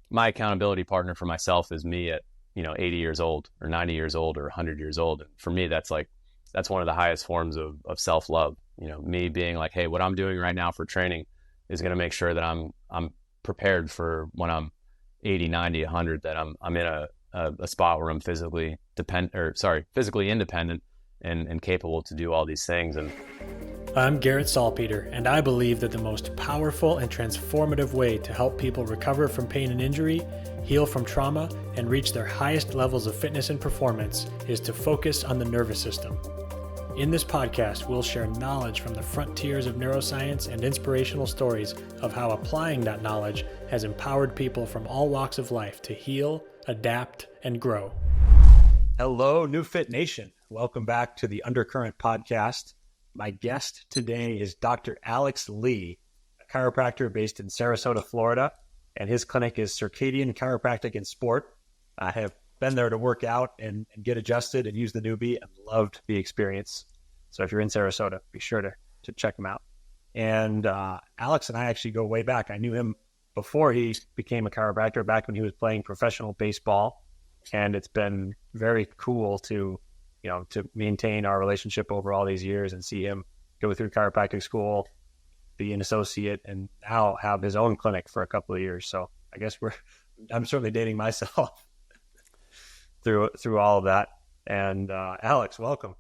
my accountability partner for myself is me at, 80 years old or 90 years old or 100 years old. And for me, that's one of the highest forms of self-love. Me being like, hey, what I'm doing right now for training is going to make sure that I'm prepared for when I'm 80, 90, 100, that I'm in a spot where I'm physically independent and capable to do all these things. And I'm Garrett Salpeter, and I believe that the most powerful and transformative way to help people recover from pain and injury, heal from trauma, and reach their highest levels of fitness and performance is to focus on the nervous system. In this podcast, we'll share knowledge from the frontiers of neuroscience and inspirational stories of how applying that knowledge has empowered people from all walks of life to heal, adapt, and grow. Hello, NeuFit Nation. Welcome back to the Undercurrent podcast. My guest today is Dr. Alex Lee, a chiropractor based in Sarasota, Florida, and his clinic is Circadian Chiropractic Sport. I have been there to work out and get adjusted and use the Neubie and loved the experience. So if you're in Sarasota, be sure to check him out. And Alex and I actually go way back. I knew him before he became a chiropractor, back when he was playing professional baseball. And it's been very cool to maintain our relationship over all these years and see him go through chiropractic school, be an associate, and now have his own clinic for a couple of years. So I guess I'm certainly dating myself through all of that. And Alex, welcome.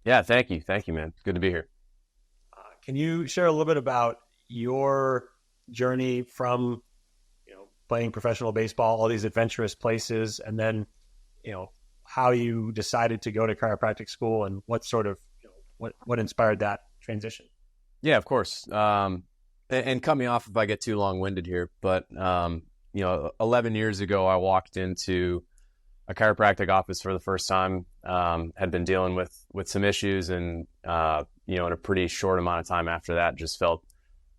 yeah, thank you, man. Good to be here. Can you share a little bit about your journey from playing professional baseball, all these adventurous places, and then how you decided to go to chiropractic school and what sort of what inspired that transition? Yeah, of course. And cut me off if I get too long-winded here, but 11 years ago, I walked into a chiropractic office for the first time. Had been dealing with some issues, and in a pretty short amount of time after that, just felt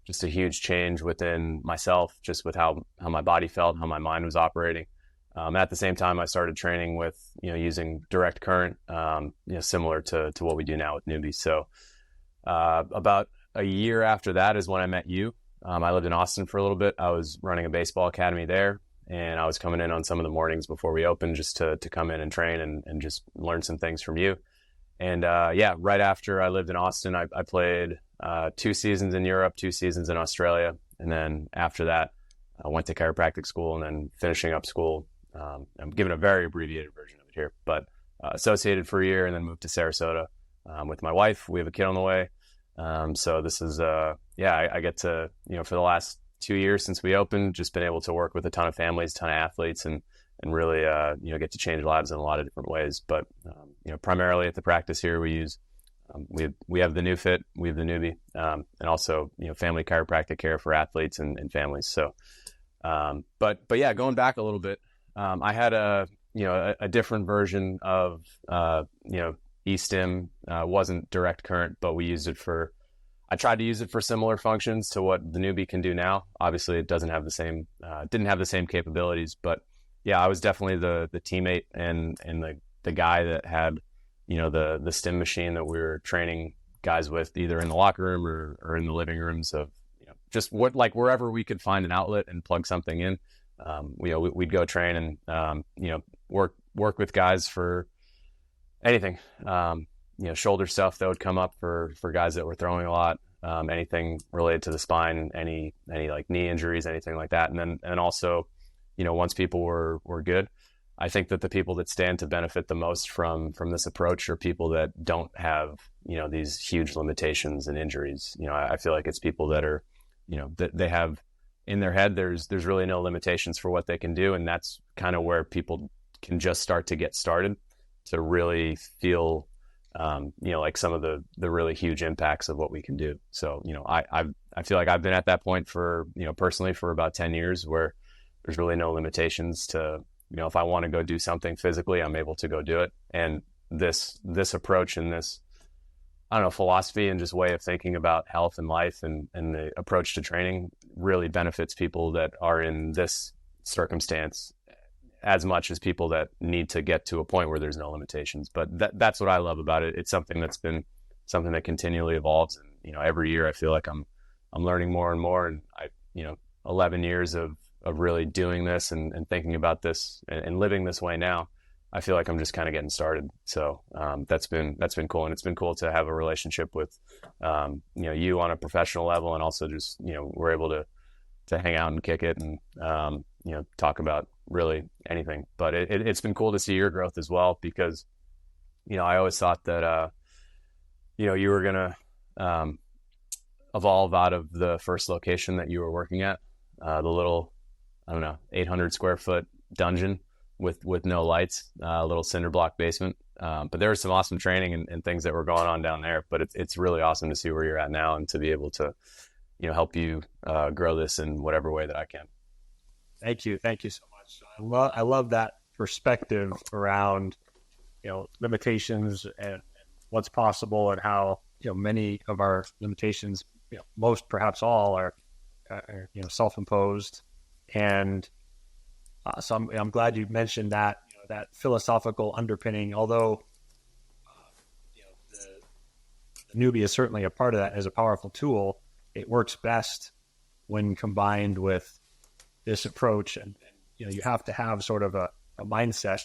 just a huge change within myself, just with how my body felt, how my mind was operating. At the same time, I started training with using direct current, similar to what we do now with Neubie. So about a year after that is when I met you. I lived in Austin for a little bit. I was running a baseball academy there, and I was coming in on some of the mornings before we opened just to come in and train and just learn some things from you. And right after I lived in Austin, I played 2 seasons in Europe, 2 seasons in Australia. And then after that, I went to chiropractic school, and then finishing up school. I'm giving a very abbreviated version of it here, but associated for a year and then moved to Sarasota with my wife. We have a kid on the way. So this is, I get to, for the last 2 years since we opened, just been able to work with a ton of families, a ton of athletes, and really, get to change lives in a lot of different ways. But, primarily at the practice here, we use, we have the NeuFit, we have the Neubie, and also, family chiropractic care for athletes and families. So, but yeah, going back a little bit, I had a different version of, eStim, wasn't direct current, but I tried to use it for similar functions to what the Neubie can do now. Obviously it doesn't have the same, didn't have the same capabilities, but yeah, I was definitely the teammate and the guy that had, the stim machine that we were training guys with, either in the locker room or in the living rooms of, just wherever we could find an outlet and plug something in. We'd go train and, work with guys for anything, shoulder stuff that would come up for guys that were throwing a lot, anything related to the spine, any like knee injuries, anything like that. And then also, once people were good, I think that the people that stand to benefit the most from this approach are people that don't have, these huge limitations and injuries. I feel like it's people that are, that they have in their head, there's really no limitations for what they can do. And that's kind of where people can just start to get started to really feel, like some of the really huge impacts of what we can do. So, I feel like I've been at that point for, personally for about 10 years where there's really no limitations to, if I want to go do something physically, I'm able to go do it. And this approach and this, philosophy and just way of thinking about health and life and the approach to training really benefits people that are in this circumstance as much as people that need to get to a point where there's no limitations. But that's what I love about it. It's something that's been something that continually evolves. And, every year I feel like I'm learning more and more. And 11 years of really doing this and thinking about this and living this way now, I feel like I'm just kind of getting started. So that's been cool, and it's been cool to have a relationship with you on a professional level, and also just we're able to hang out and kick it and talk about really anything. But it's been cool to see your growth as well, because I always thought that you were gonna evolve out of the first location that you were working at, the little 800 square foot dungeon with no lights, a little cinder block basement. But there was some awesome training and things that were going on down there. But it's really awesome to see where you're at now, and to be able to help you grow this in whatever way that I can. Thank you so much. I love that perspective around limitations and what's possible, and how many of our limitations, most perhaps all, are self-imposed. And so I'm glad you mentioned that that philosophical underpinning. Although the Neubie is certainly a part of that as a powerful tool, it works best when combined with this approach. And you have to have sort of a mindset,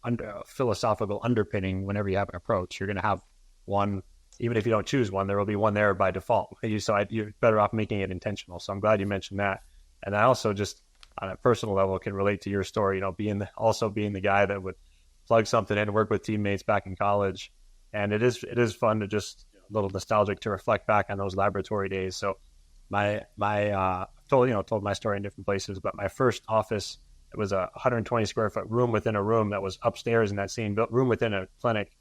a philosophical underpinning whenever you have an approach. You're going to have one, even if you don't choose one, there will be one there by default. So you're better off making it intentional. So I'm glad you mentioned that. And I also, just on a personal level, can relate to your story, being the guy that would plug something in and work with teammates back in college. And it is fun to just, a little nostalgic to reflect back on those laboratory days. So told my story in different places, but my first office, it was a 120 square foot room within a room that was upstairs in that same room within a clinic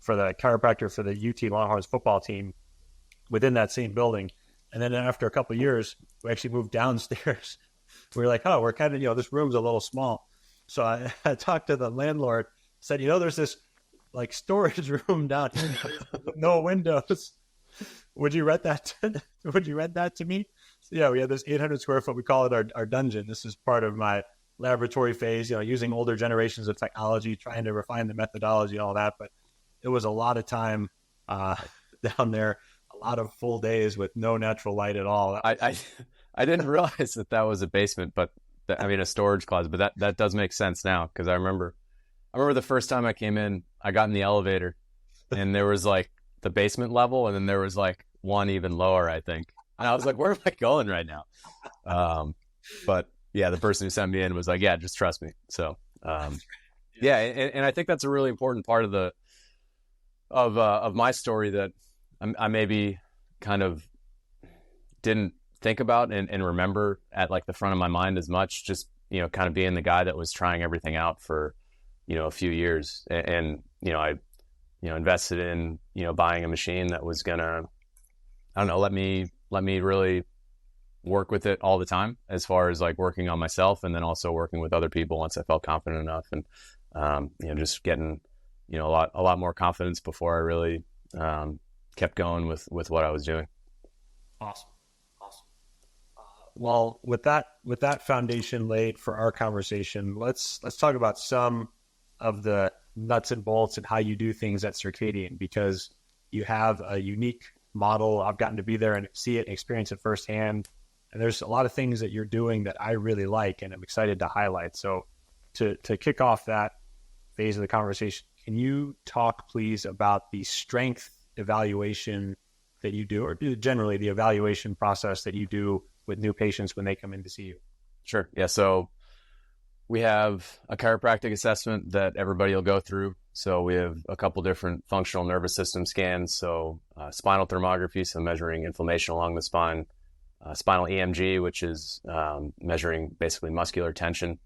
for the chiropractor for the UT Longhorns football team within that same building. And then after a couple of years, we actually moved downstairs. We were like, oh, we're kind of, this room's a little small. So I talked to the landlord, said, there's this like storage room down here with no windows. Would you rent that to me? So, yeah, we had this 800 square foot, we call it our dungeon. This is part of my laboratory phase, using older generations of technology, trying to refine the methodology and all that. But it was a lot of time down there, a lot of full days with no natural light at all. I didn't realize that was a basement, but a storage closet. But that does make sense now, because I remember the first time I came in, I got in the elevator, and there was like the basement level, and then there was like one even lower, I think. And I was like, where am I going right now? But yeah, the person who sent me in was like, yeah, just trust me. So yeah, and I think that's a really important part of my story that I maybe kind of didn't think about and remember at like the front of my mind as much, just kind of being the guy that was trying everything out for a few years, and I invested in buying a machine that was gonna, I don't know, let me really work with it all the time, as far as like working on myself, and then also working with other people once I felt confident enough, and just getting a lot more confidence before I really kept going with what I was doing. Awesome. Well, with that foundation laid for our conversation, let's talk about some of the nuts and bolts and how you do things at Circadian, because you have a unique model. I've gotten to be there and see it and experience it firsthand. And there's a lot of things that you're doing that I really like, and I'm excited to highlight. So to kick off that phase of the conversation, can you talk please about the strength evaluation that you do, or generally the evaluation process that you do with new patients when they come in to see you? Sure. Yeah. So we have a chiropractic assessment that everybody will go through. So we have a couple different functional nervous system scans. So spinal thermography, so measuring inflammation along the spine, spinal EMG, which is measuring basically muscular tension,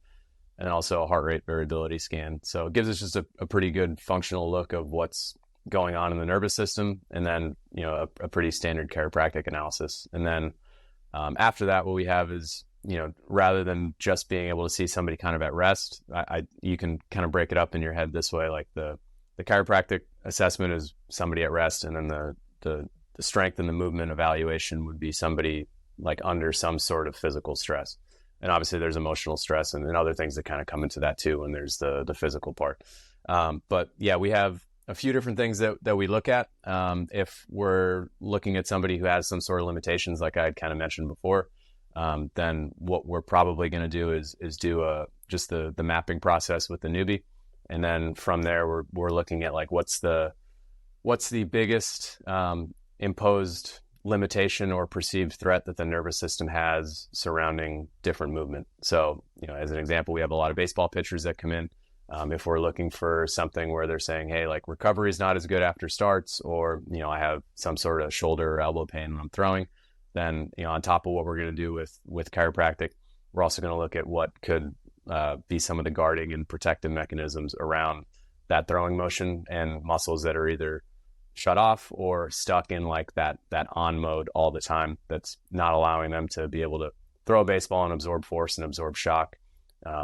and then also a heart rate variability scan. So it gives us just a pretty good functional look of what's going on in the nervous system, and then a pretty standard chiropractic analysis. And then after that, what we have is, rather than just being able to see somebody kind of at rest, you can kind of break it up in your head this way. Like the chiropractic assessment is somebody at rest, and then the strength and the movement evaluation would be somebody like under some sort of physical stress. And obviously there's emotional stress and other things that kind of come into that too when there's the physical part. But yeah, we have a few different things that we look at. If we're looking at somebody who has some sort of limitations, like I had kind of mentioned before, then what we're probably going to do is do just the mapping process with the Neubie. And then from there, we're looking at like, what's the biggest imposed limitation or perceived threat that the nervous system has surrounding different movement. So, as an example, we have a lot of baseball pitchers that come in. If we're looking for something where they're saying, hey, like recovery is not as good after starts, or, I have some sort of shoulder or elbow pain when I'm throwing, then, on top of what we're going to do with chiropractic, we're also going to look at what could be some of the guarding and protective mechanisms around that throwing motion and muscles that are either shut off or stuck in like that on mode all the time. That's not allowing them to be able to throw a baseball and absorb force and absorb shock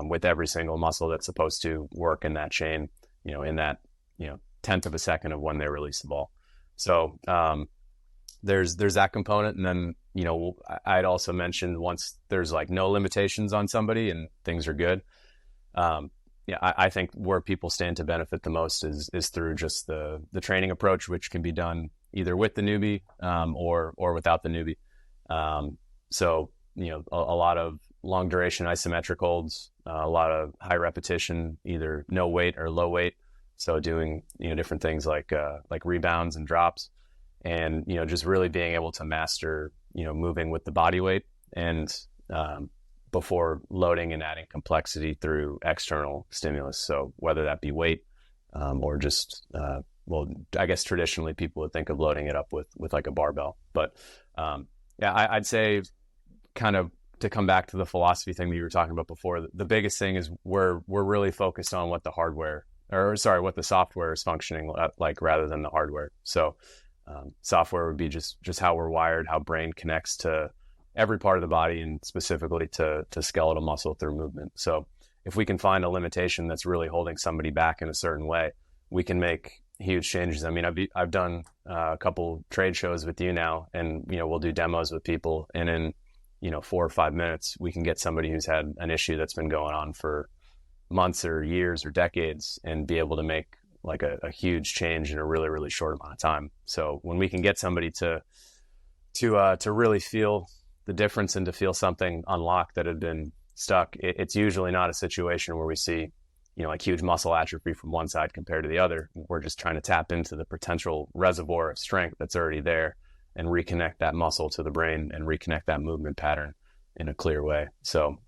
with every single muscle that's supposed to work in that chain, in that, tenth of a second of when they release the ball. So there's that component. And then, I'd also mentioned once there's like no limitations on somebody and things are good. I think where people stand to benefit the most is through just the training approach, which can be done either with the Neubie or without the Neubie. So, a lot of long duration isometric holds, a lot of high repetition, either no weight or low weight. So doing, different things like rebounds and drops, and, just really being able to master, moving with the body weight and, before loading and adding complexity through external stimulus. So whether that be weight or just, I guess traditionally people would think of loading it up with like a barbell. But I'd say kind of to come back to the philosophy thing that you were talking about before, the biggest thing is we're really focused on what the software is functioning like rather than the hardware. So software would be just how we're wired, how brain connects to every part of the body and specifically to skeletal muscle through movement. So if we can find a limitation that's really holding somebody back in a certain way, we can make huge changes. I mean, I've done a couple trade shows with you now, and, we'll do demos with people, and in, 4 or 5 minutes, we can get somebody who's had an issue that's been going on for months or years or decades and be able to make like a huge change in a really, really short amount of time. So when we can get somebody to really feel the difference and to feel something unlock that had been stuck, it's usually not a situation where we see, like huge muscle atrophy from one side compared to the other. We're just trying to tap into the potential reservoir of strength that's already there and reconnect that muscle to the brain and reconnect that movement pattern in a clear way. So,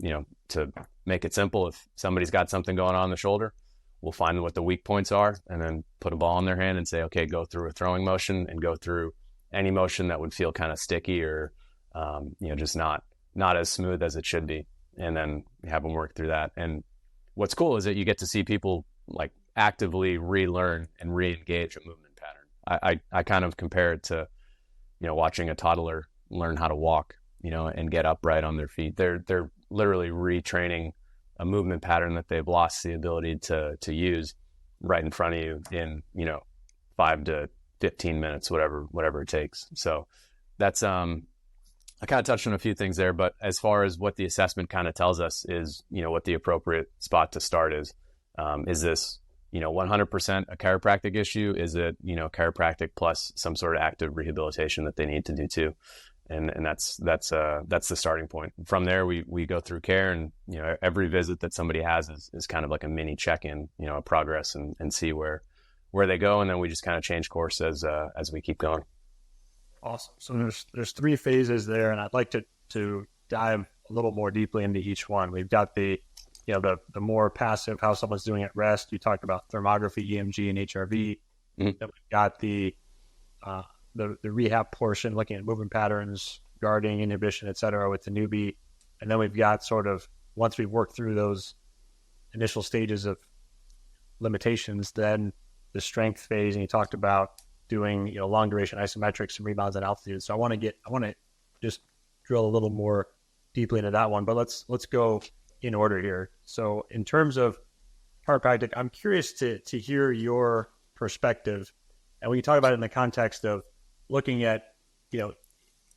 to make it simple, if somebody's got something going on in the shoulder, we'll find what the weak points are and then put a ball in their hand and say, okay, go through a throwing motion and go through any motion that would feel kind of sticky or just not as smooth as it should be, and then have them work through that. And what's cool is that you get to see people like actively relearn and re-engage a movement pattern. I kind of compare it to, watching a toddler learn how to walk, and get upright on their feet. They're literally retraining a movement pattern that they've lost the ability to use right in front of you in, 5 to 15 minutes, whatever it takes. So that's, I kind of touched on a few things there, but as far as what the assessment kind of tells us is, what the appropriate spot to start is this, 100% a chiropractic issue? Is it, chiropractic plus some sort of active rehabilitation that they need to do too? And that's the starting point. From there, we go through care, and, every visit that somebody has is kind of like a mini check-in, a progress and see where they go. And then we just kind of change course as we keep going. Awesome. So there's 3 phases there, and I'd like to dive a little more deeply into each one. We've got the more passive, how someone's doing at rest. You talked about thermography, EMG, and HRV. Mm-hmm. Then we've got the rehab portion, looking at movement patterns, guarding, inhibition, et cetera, with the Neubie. And then we've got sort of, once we've worked through those initial stages of limitations, then the strength phase, and you talked about doing, long duration isometrics and rebounds at altitude. So I want to just drill a little more deeply into that one, but let's go in order here. So in terms of chiropractic, I'm curious to hear your perspective. And when you talk about it in the context of looking at,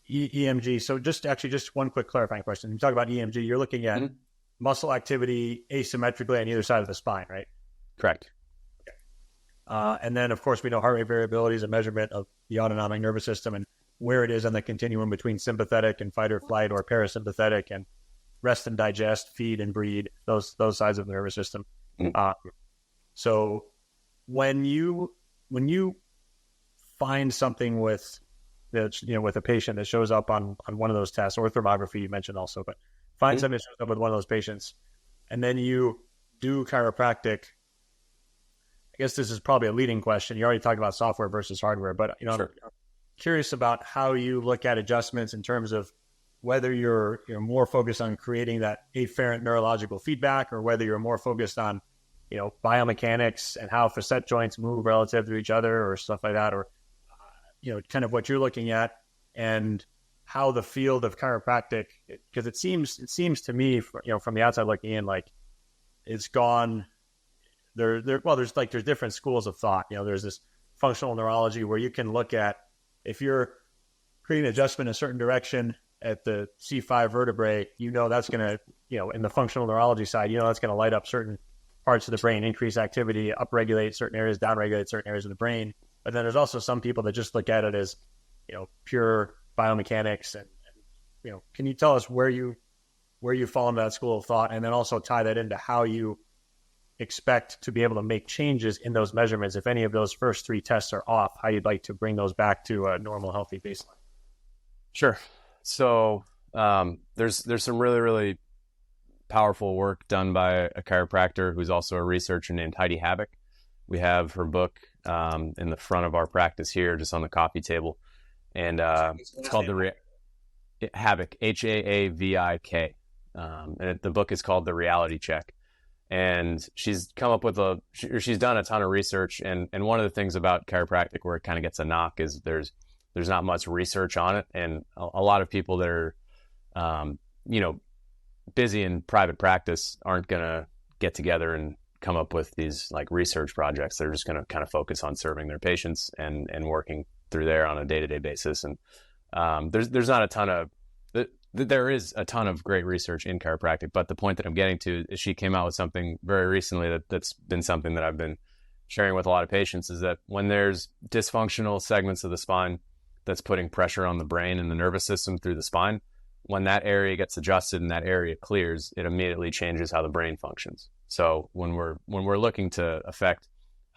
EMG. So just one quick clarifying question. You talk about EMG, you're looking at mm-hmm. muscle activity asymmetrically on either side of the spine, right? Correct. And then, of course, we know heart rate variability is a measurement of the autonomic nervous system. And where it is on the continuum between sympathetic and fight or flight, or parasympathetic and rest and digest, feed and breed, those sides of the nervous system. So when you find something with a patient that shows up on one of those tests, or thermography you mentioned also, but find something that shows up with one of those patients, and then you do chiropractic. I guess this is probably a leading question. You already talked about software versus hardware, but Sure. I'm curious about how you look at adjustments in terms of whether you're more focused on creating that afferent neurological feedback, or whether you're more focused on biomechanics and how facet joints move relative to each other, or stuff like that, or kind of what you're looking at, and how the field of chiropractic, because it seems to me, from the outside looking in, like it's gone there's different schools of thought. There's this functional neurology where you can look at, if you're creating an adjustment in a certain direction at the C5 vertebrae, that's going to, in the functional neurology side, that's going to light up certain parts of the brain, increase activity, upregulate certain areas, downregulate certain areas of the brain. But then there's also some people that just look at it as, pure biomechanics. And can you tell us where you fall into that school of thought, and then also tie that into how you expect to be able to make changes in those measurements if any of those first three tests are off, how you'd like to bring those back to a normal, healthy baseline? Sure. So there's some really, really powerful work done by a chiropractor who's also a researcher named Heidi Havoc. We have her book in the front of our practice here, just on the coffee table. And it's called Havoc, Haavik. And the book is called The Reality Check. And she's come up with she's done a ton of research. And one of the things about chiropractic where it kind of gets a knock is there's not much research on it. And a lot of people that are, busy in private practice aren't going to get together and come up with these like research projects. They're just going to kind of focus on serving their patients and working through there on a day-to-day basis. And there's not a ton of, there is a ton of great research in chiropractic, but the point that I'm getting to is she came out with something very recently that's been something that I've been sharing with a lot of patients, is that when there's dysfunctional segments of the spine that's putting pressure on the brain and the nervous system through the spine, when that area gets adjusted and that area clears, it immediately changes how the brain functions. So when we're looking to affect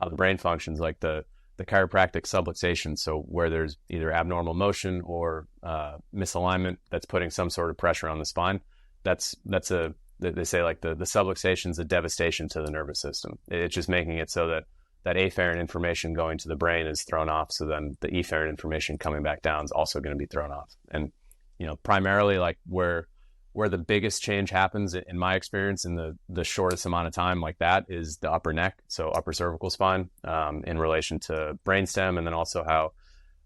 how the brain functions, like the chiropractic subluxation, so where there's either abnormal motion or misalignment that's putting some sort of pressure on the spine, they say like the subluxation is a devastation to the nervous system. It's just making it so that afferent information going to the brain is thrown off, so then the efferent information coming back down is also going to be thrown off. And primarily like where the biggest change happens in my experience in the shortest amount of time like that is the upper neck, so upper cervical spine, in relation to brainstem, and then also how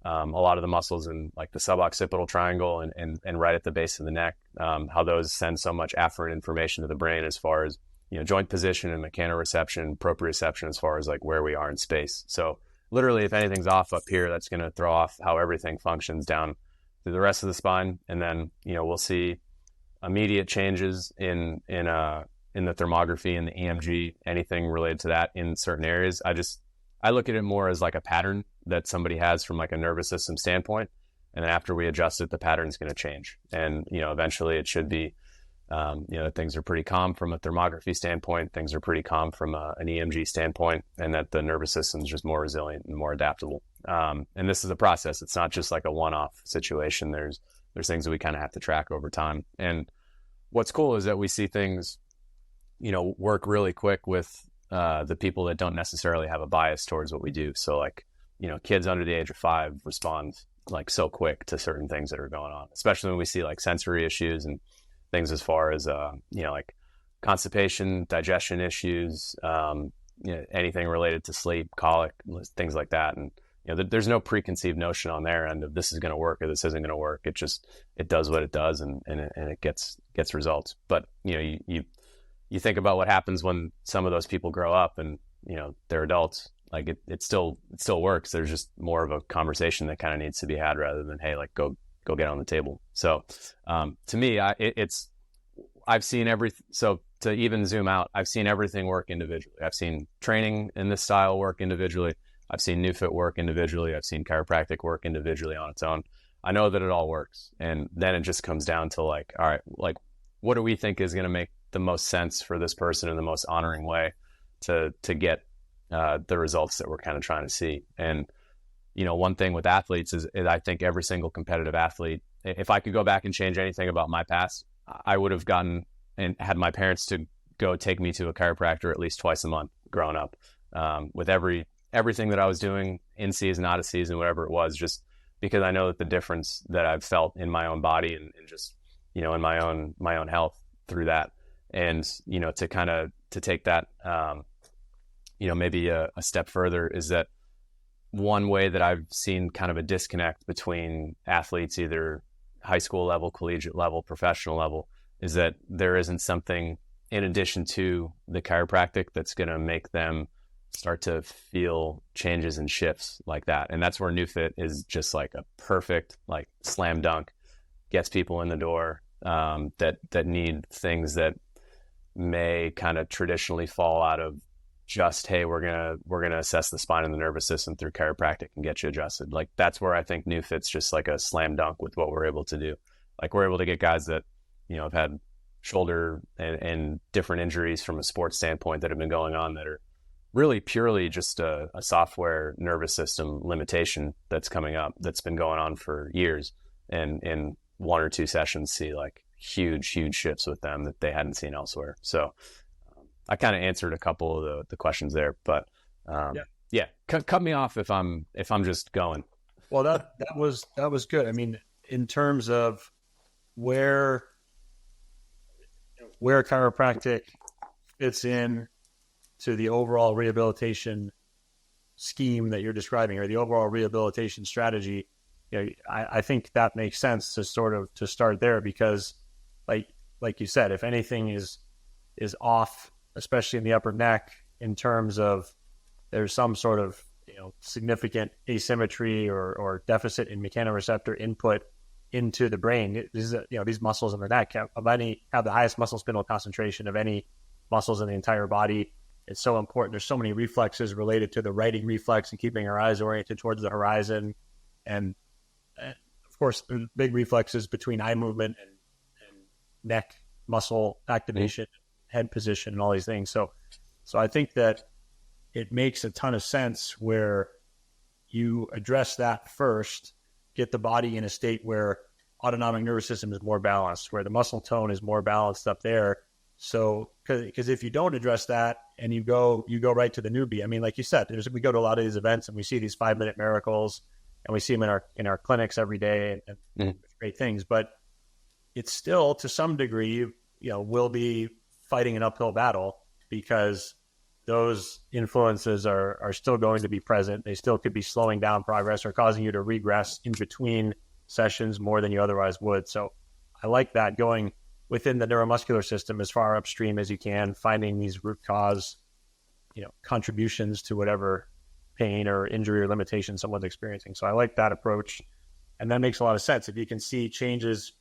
a lot of the muscles in like the suboccipital triangle and right at the base of the neck, how those send so much afferent information to the brain as far as joint position and mechanoreception, proprioception, as far as like where we are in space. So literally, if anything's off up here, that's going to throw off how everything functions down through the rest of the spine. And then we'll see immediate changes in the thermography and the EMG, anything related to that in certain areas. I look at it more as like a pattern that somebody has from like a nervous system standpoint. And then after we adjust it, the pattern's going to change. And, eventually it should be, things are pretty calm from a thermography standpoint. Things are pretty calm from an EMG standpoint, and that the nervous system is just more resilient and more adaptable. And this is a process. It's not just like a one-off situation. There's things that we kind of have to track over time. And what's cool is that we see things, work really quick with the people that don't necessarily have a bias towards what we do. So like, kids under the age of 5 respond like so quick to certain things that are going on, especially when we see like sensory issues and things as far as, like constipation, digestion issues, anything related to sleep, colic, things like that. And, there's no preconceived notion on their end of this is going to work or this isn't going to work. It does what it does, and it gets results. But, you think about what happens when some of those people grow up and, they're adults, like it still works. There's just more of a conversation that kind of needs to be had rather than, hey, like go get on the table. So, to me, I've seen everything. So to even zoom out, I've seen everything work individually. I've seen training in this style work individually. I've seen NeuFit work individually. I've seen chiropractic work individually on its own. I know that it all works. And then it just comes down to like, all right, like, what do we think is going to make the most sense for this person in the most honoring way to get the results that we're kind of trying to see. And, one thing with athletes is I think every single competitive athlete, if I could go back and change anything about my past, I would have gotten and had my parents to go take me to a chiropractor at least twice a month growing up, with everything that I was doing in season, out of season, whatever it was, just because I know that the difference that I've felt in my own body and just, in my own health through that. And, to take that, maybe a step further is that one way that I've seen kind of a disconnect between athletes, either high school level, collegiate level, professional level, is that there isn't something in addition to the chiropractic that's going to make them start to feel changes and shifts like that. And that's where NeuFit is just like a perfect, like, slam dunk, gets people in the door, that need things that may kind of traditionally fall out of just, hey, we're gonna assess the spine and the nervous system through chiropractic and get you adjusted. Like, that's where I think NeuFit's just like a slam dunk with what we're able to do. Like, we're able to get guys that, have had shoulder and different injuries from a sports standpoint that have been going on that are really purely just a software nervous system limitation that's coming up, that's been going on for years. And in 1 or 2 sessions, see like huge shifts with them that they hadn't seen elsewhere. So I kind of answered a couple of the questions there, but cut me off if I'm just going. Well, that was good. I mean, in terms of where chiropractic fits in to the overall rehabilitation scheme that you're describing, or the overall rehabilitation strategy, I think that makes sense to start there, because like you said, if anything is off, especially in the upper neck, in terms of there's some sort of significant asymmetry or deficit in mechanoreceptor input into the brain. These muscles in the neck have the highest muscle spindle concentration of any muscles in the entire body. It's so important. There's so many reflexes related to the righting reflex and keeping our eyes oriented towards the horizon, and of course big reflexes between eye movement and neck muscle activation, head position, and all these things. So I think that it makes a ton of sense where you address that first, get the body in a state where autonomic nervous system is more balanced, where the muscle tone is more balanced up there. So, because if you don't address that and you go right to the Neubie, I mean, like you said, we go to a lot of these events and we see these 5-minute miracles, and we see them in our clinics every day, and great things. But it's still, to some degree, we'll be fighting an uphill battle, because those influences are still going to be present. They still could be slowing down progress or causing you to regress in between sessions more than you otherwise would. So I like that, going within the neuromuscular system as far upstream as you can, finding these root cause, contributions to whatever pain or injury or limitation someone's experiencing. So I like that approach. And that makes a lot of sense. If you can see changes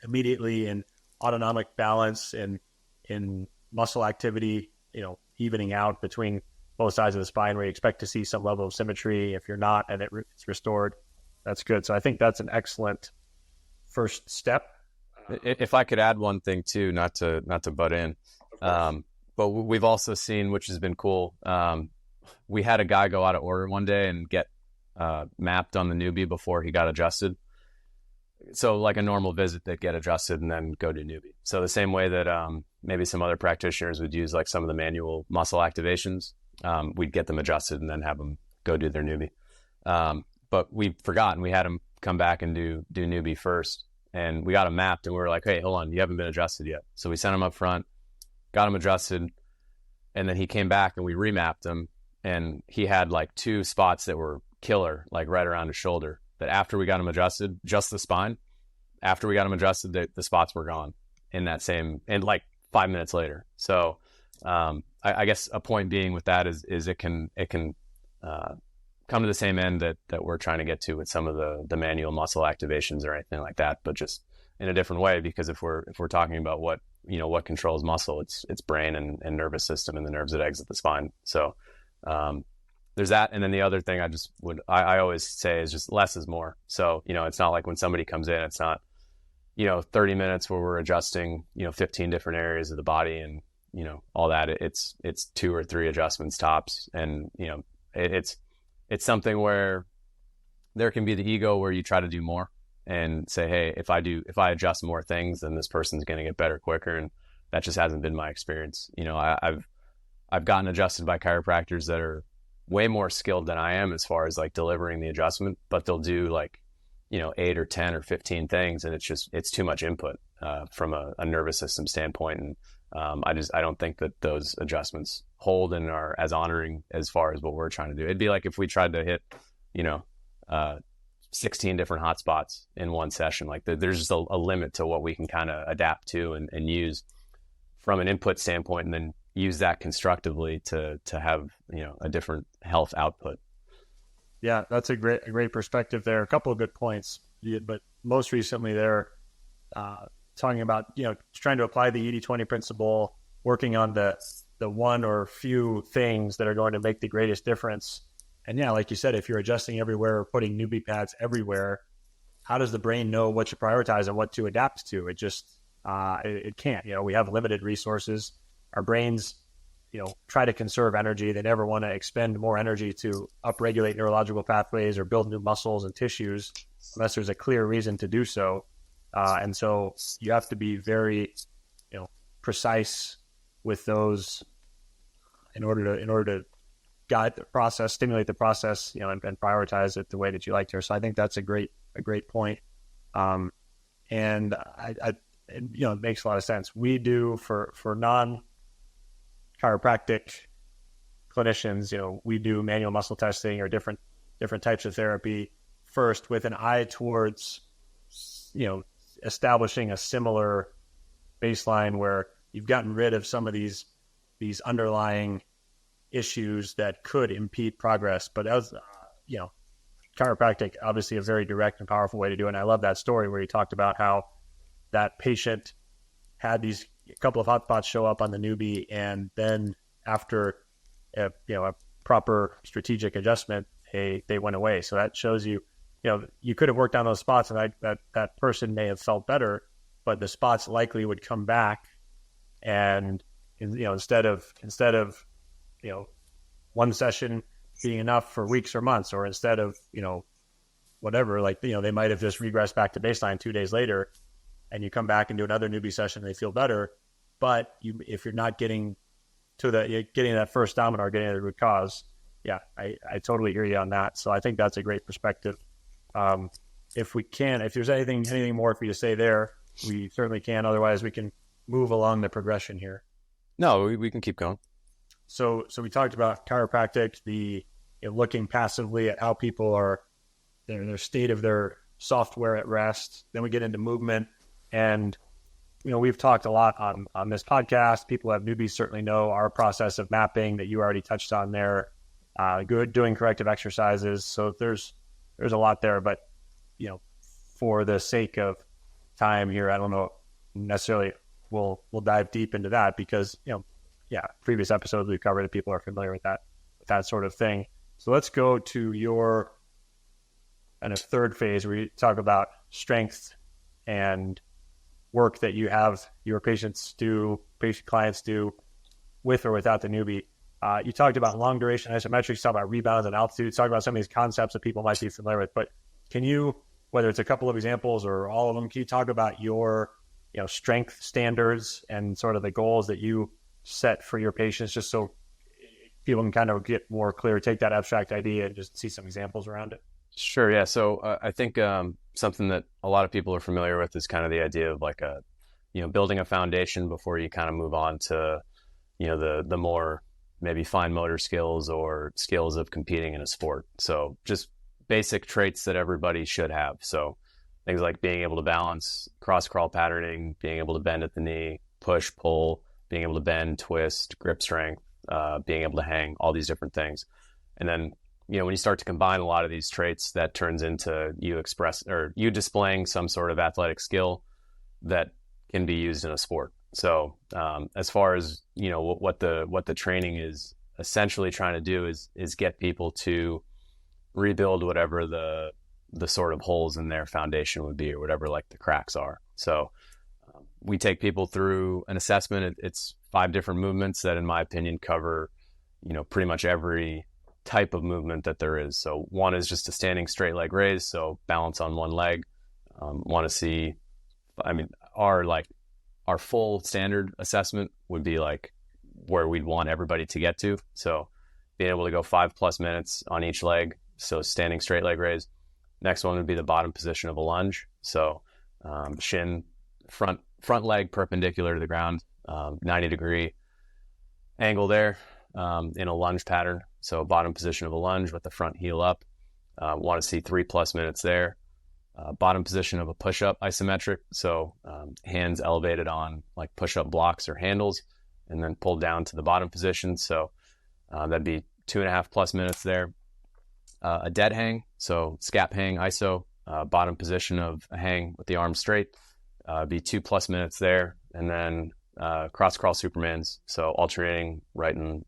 immediately in autonomic balance and in muscle activity, evening out between both sides of the spine, where you expect to see some level of symmetry. If you're not, and it's restored, that's good. So I think that's an excellent first step. If I could add one thing too, not to butt in, but we've also seen, which has been cool. We had a guy go out of order one day and get mapped on the Neubie before he got adjusted. So like a normal visit, they'd get adjusted and then go to Neubie. So the same way that maybe some other practitioners would use like some of the manual muscle activations, we'd get them adjusted and then have them go do their Neubie. But we forgot, and we had him come back and do Neubie first. And we got him mapped, and we were like, hey, hold on, you haven't been adjusted yet. So we sent him up front, got him adjusted, and then he came back and we remapped him, and he had like 2 spots that were killer, like right around his shoulder, that after we got him adjusted, just the spine, after we got him adjusted, the spots were gone in that same, and like 5 minutes later. So I guess a point being with that is it can come to the same end that we're trying to get to with some of the manual muscle activations or anything like that, but just in a different way. Because if we're talking about what controls muscle, it's brain and nervous system and the nerves that exit the spine. So there's that. And then the other thing I always say is just less is more. So, it's not like when somebody comes in, it's not, 30 minutes where we're adjusting, 15 different areas of the body and, all that. It's 2 or 3 adjustments tops. And, it's something where there can be the ego where you try to do more and say, hey, if I adjust more things, then this person's going to get better quicker. And that just hasn't been my experience. I've gotten adjusted by chiropractors that are way more skilled than I am as far as like delivering the adjustment, but they'll do like, 8 or 10 or 15 things. And it's too much input from a nervous system standpoint. And I don't think that those adjustments hold and are as honoring as far as what we're trying to do. It'd be like if we tried to hit, 16 different hot spots in one session. Like there's just a limit to what we can kind of adapt to and use from an input standpoint, and then use that constructively to have, a different health output. Yeah, that's a great perspective there. A couple of good points, but most recently they're talking about, trying to apply the 80-20 principle, working on the one or few things that are going to make the greatest difference. And yeah, like you said, if you're adjusting everywhere, or putting Neubie pads everywhere, how does the brain know what to prioritize and what to adapt to? It just, it can't. We have limited resources. Our brains, try to conserve energy. They never want to expend more energy to upregulate neurological pathways or build new muscles and tissues unless there's a clear reason to do so. And so you have to be very, precise with those in order to guide the process, stimulate the process, and prioritize it the way that you like to. So I think that's a great point. And it makes a lot of sense. We do for non-chiropractic clinicians, we do manual muscle testing or different types of therapy first with an eye towards, establishing a similar baseline where you've gotten rid of some of these underlying issues that could impede progress. But as chiropractic, obviously a very direct and powerful way to do it. And I love that story where you talked about how that patient had these couple of hotspots show up on the Neubie, and then after a proper strategic adjustment, they went away. So that shows you, you could have worked on those spots, and that person may have felt better, but the spots likely would come back, and instead of one session being enough for weeks or months, or instead of whatever, like they might have just regressed back to baseline 2 days later, and you come back and do another Neubie session and they feel better. But if you're not getting to getting that first domino or getting to the root cause, yeah, I totally hear you on that. So I think that's a great perspective. If there's anything more for you to say there, we certainly can. Otherwise, we can move along the progression here. No, we can keep going. So we talked about chiropractic, looking passively at how people are, their state of their software at rest. Then we get into movement, and we've talked a lot on this podcast. People who have newbies certainly know our process of mapping that you already touched on there. Doing corrective exercises. So there's a lot there, but for the sake of time here, I don't know necessarily we'll dive deep into that because previous episodes we've covered and people are familiar with that sort of thing. So let's go to your kind of third phase where you talk about strength and work that you have your patient clients do with or without the Neubie. You talked about long duration isometrics, talked about rebounds and altitude, talked about some of these concepts that people might be familiar with, but can you, whether it's a couple of examples or all of them, can you talk about your strength standards and sort of the goals that you set for your patients, just so people can kind of get more clear, take that abstract idea and just see some examples around it? Sure. Yeah. So I think something that a lot of people are familiar with is kind of the idea of like building a foundation before you kind of move on to, the more maybe fine motor skills or skills of competing in a sport. So just basic traits that everybody should have. So things like being able to balance, cross crawl patterning, being able to bend at the knee, push, pull, being able to bend, twist, grip strength, being able to hang, all these different things. And then, when you start to combine a lot of these traits, that turns into you displaying some sort of athletic skill that can be used in a sport. So as far as, what the training is essentially trying to do is get people to rebuild whatever the sort of holes in their foundation would be, or whatever like the cracks are. So we take people through an assessment. It's 5 different movements that, in my opinion, cover, pretty much every type of movement that there is. So one is just a standing straight leg raise, so balance on one leg. Want to see, our full standard assessment would be like where we'd want everybody to get to. So being able to go 5+ minutes on each leg. So standing straight leg raise. Next one would be the bottom position of a lunge. So shin, front leg perpendicular to the ground, 90-degree angle there in a lunge pattern. So bottom position of a lunge with the front heel up. Want to see 3+ minutes there. Bottom position of a push-up isometric. So hands elevated on like push-up blocks or handles, and then pulled down to the bottom position. So that'd be 2.5+ minutes there. A dead hang, so scap hang iso, bottom position of a hang with the arms straight, be 2+ minutes there. And then cross crawl Supermans, so alternating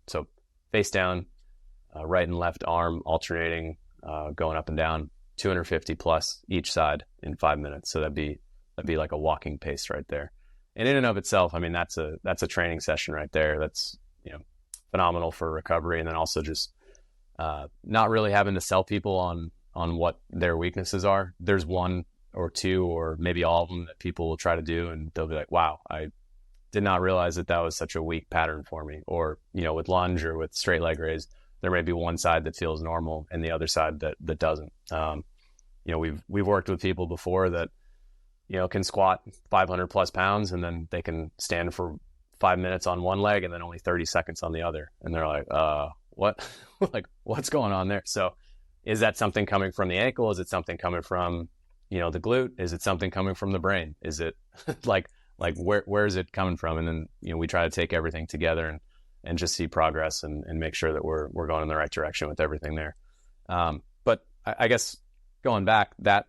so face down, right and left arm alternating, going up and down, 250+ each side in 5 minutes. So that'd be like a walking pace right there. And in and of itself, that's a training session right there. That's phenomenal for recovery, and then also just not really having to sell people on what their weaknesses are. There's 1 or 2 or maybe all of them that people will try to do, and they'll be like, wow, I did not realize that was such a weak pattern for me. Or with lunge or with straight leg raise, there may be one side that feels normal and the other side that doesn't. We've worked with people before that can squat 500+ pounds, and then they can stand for 5 minutes on one leg and then only 30 seconds on the other, and they're like, what? Like, what's going on there? So is that something coming from the ankle? Is it something coming from the glute? Is it something coming from the brain? Is it like where is it coming from? And then we try to take everything together and just see progress and make sure that we're going in the right direction with everything there. But I guess going back, that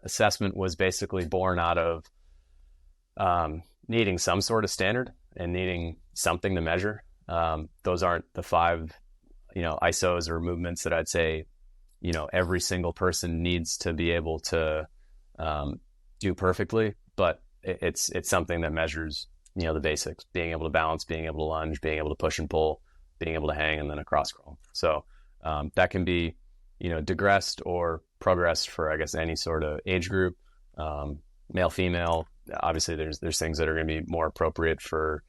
assessment was basically born out of needing some sort of standard and needing something to measure. Those aren't the 5 ISOs or movements that I'd say every single person needs to be able to do perfectly, but it's something that measures the basics: being able to balance, being able to lunge, being able to push and pull, being able to hang, and then a cross crawl. So that can be digressed or progressed for, I guess, any sort of age group, male, female. Obviously there's things that are going to be more appropriate for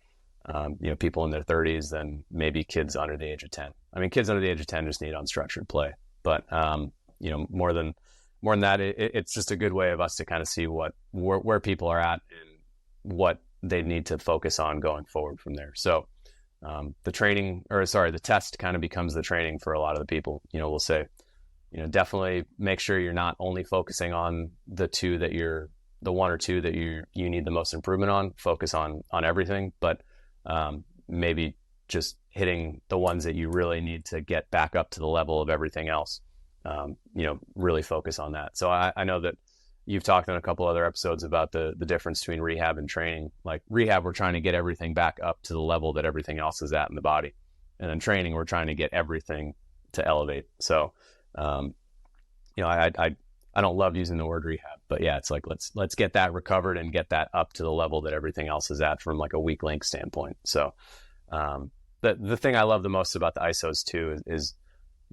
people in their 30s than maybe kids under the age of 10. Kids under the age of 10 just need unstructured play, but more than that, it's just a good way of us to kind of see where people are at and what they need to focus on going forward from there. So the test kind of becomes the training for a lot of the people. We'll say, definitely make sure you're not only focusing on the 1 or 2 that you need the most improvement on. Focus on everything, but maybe just hitting the ones that you really need to get back up to the level of everything else. Really focus on that. So I know that you've talked in a couple other episodes about the difference between rehab and training. Like rehab, we're trying to get everything back up to the level that everything else is at in the body. And then training, we're trying to get everything to elevate. So, I don't love using the word rehab, but yeah, it's like, let's get that recovered and get that up to the level that everything else is at from like a weak link standpoint. So, the thing I love the most about the ISOs too is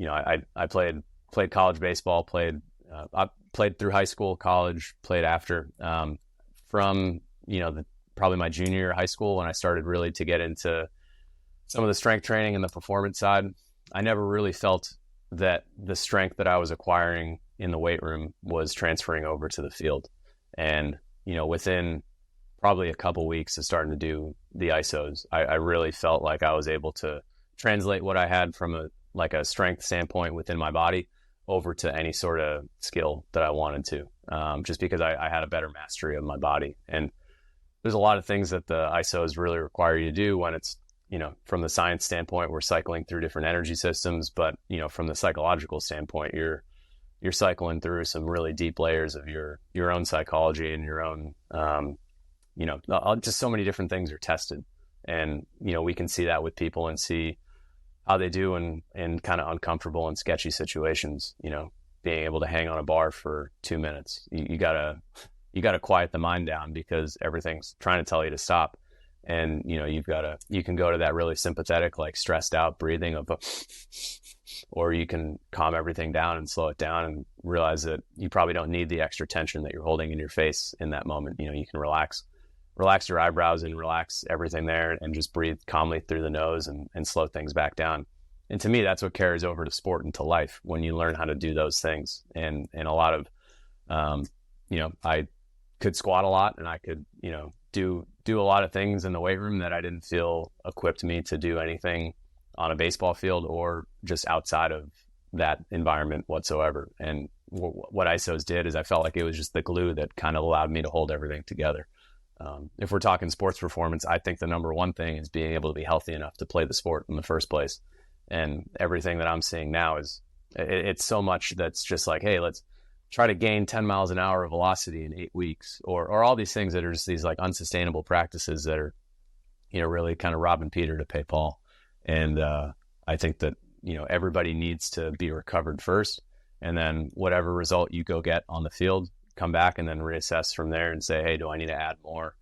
I played college baseball, I played through high school, college, played after, from, probably my junior year of high school, when I started really to get into some of the strength training and the performance side. I never really felt that the strength that I was acquiring in the weight room was transferring over to the field. And, within probably a couple weeks of starting to do the ISOs, I really felt like I was able to translate what I had from a strength standpoint within my body over to any sort of skill that I wanted to, just because I had a better mastery of my body. And there's a lot of things that the ISOs really require you to do when it's, from the science standpoint, we're cycling through different energy systems, but, from the psychological standpoint, you're cycling through some really deep layers of your own psychology and your own, just so many different things are tested. And, we can see that with people and see do in kind of uncomfortable and sketchy situations, being able to hang on a bar for 2 minutes. You gotta quiet the mind down because everything's trying to tell you to stop. And, you can go to that really sympathetic, like stressed out breathing or you can calm everything down and slow it down and realize that you probably don't need the extra tension that you're holding in your face in that moment. You can relax your eyebrows and relax everything there and just breathe calmly through the nose and slow things back down. And to me, that's what carries over to sport and to life when you learn how to do those things. And a lot of, I could squat a lot and I could, do a lot of things in the weight room that I didn't feel equipped me to do anything on a baseball field or just outside of that environment whatsoever. And what ISOs did is I felt like it was just the glue that kind of allowed me to hold everything together. If we're talking sports performance, I think the number one thing is being able to be healthy enough to play the sport in the first place. And everything that I'm seeing now is it's so much that's just like, hey, let's try to gain 10 miles an hour of velocity in 8 weeks, or all these things that are just these like unsustainable practices that are, really kind of robbing Peter to pay Paul. And I think that, everybody needs to be recovered first, and then whatever result you go get on the field, come back and then reassess from there and say, hey, do I need to add more?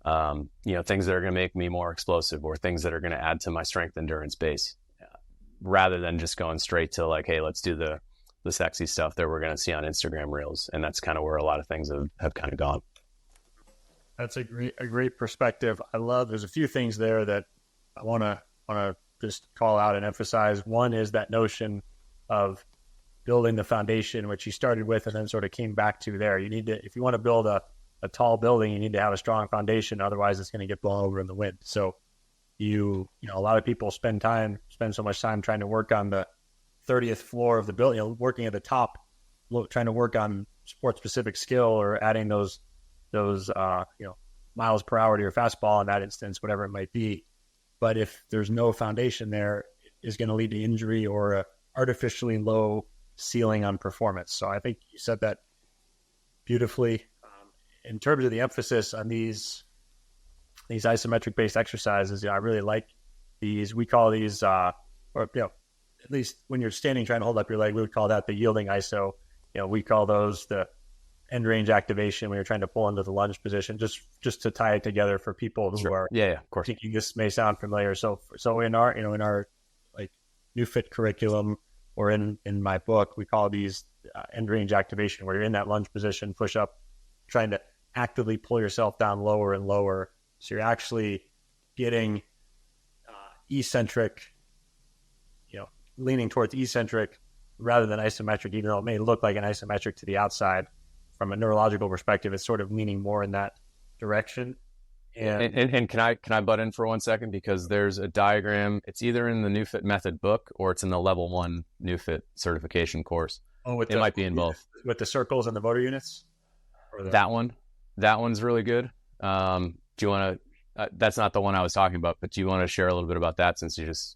Things that are going to make me more explosive or things that are going to add to my strength endurance base, rather than just going straight to like, hey, let's do the sexy stuff that we're going to see on Instagram reels. And that's kind of where a lot of things have kind of gone. That's a great perspective. There's a few things there that I want to just call out and emphasize. One is that notion of building the foundation, which you started with and then sort of came back to there. You need to, if you want to build a tall building, you need to have a strong foundation. Otherwise it's going to get blown over in the wind. So a lot of people spend so much time trying to work on the 30th floor of the building, working at the top, trying to work on sport specific skill or adding those miles per hour to your fastball in that instance, whatever it might be. But if there's no foundation there, it is going to lead to injury or a artificially low ceiling on performance. So I think you said that beautifully. In terms of the emphasis on these isometric based exercises, I really like these. We call these, at least when you're standing trying to hold up your leg, we would call that the yielding iso. We call those the end range activation when you're trying to pull into the lunge position, just to tie it together for people who are of course thinking this may sound familiar. So in our like NeuFit curriculum or in my book, we call these end range activation, where you're in that lunge position, push up, trying to actively pull yourself down lower and lower. So you're actually getting eccentric, leaning towards eccentric rather than isometric, even though it may look like an isometric to the outside. From a neurological perspective, it's sort of leaning more in that direction. And can I butt in for 1 second? Because there's a diagram. It's either in the NeuFit method book or it's in the level 1 NeuFit certification course. It might be in both. With the circles and the motor units? That one's really good. Do you want to, that's not the one I was talking about, but do you want to share a little bit about that since you just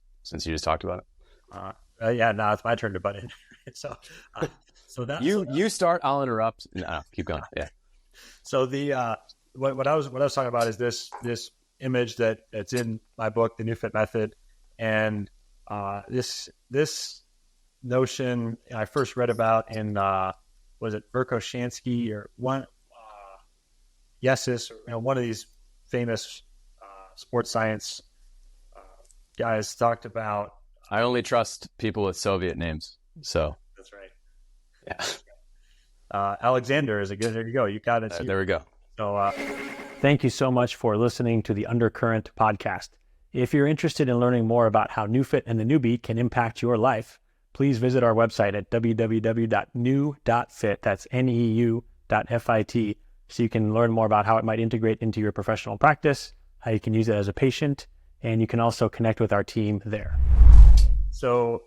talked about it? It's my turn to butt in. So that you start, I'll interrupt. No, keep going. Yeah. So the what I was talking about is this image that's in my book, the NeuFit method, and this notion I first read about in was it Verkhoshansky or one Yesis, or one of these famous sports science guys talked about. I only trust people with Soviet names, so that's right. Yeah. Alexander is a good. There you go. You got it. There we go. So, thank you so much for listening to the Undercurrent podcast. If you're interested in learning more about how NeuFit and the Neubie can impact your life, please visit our website at www.neu.fit. That's neu.fit. So you can learn more about how it might integrate into your professional practice, how you can use it as a patient, and you can also connect with our team there. So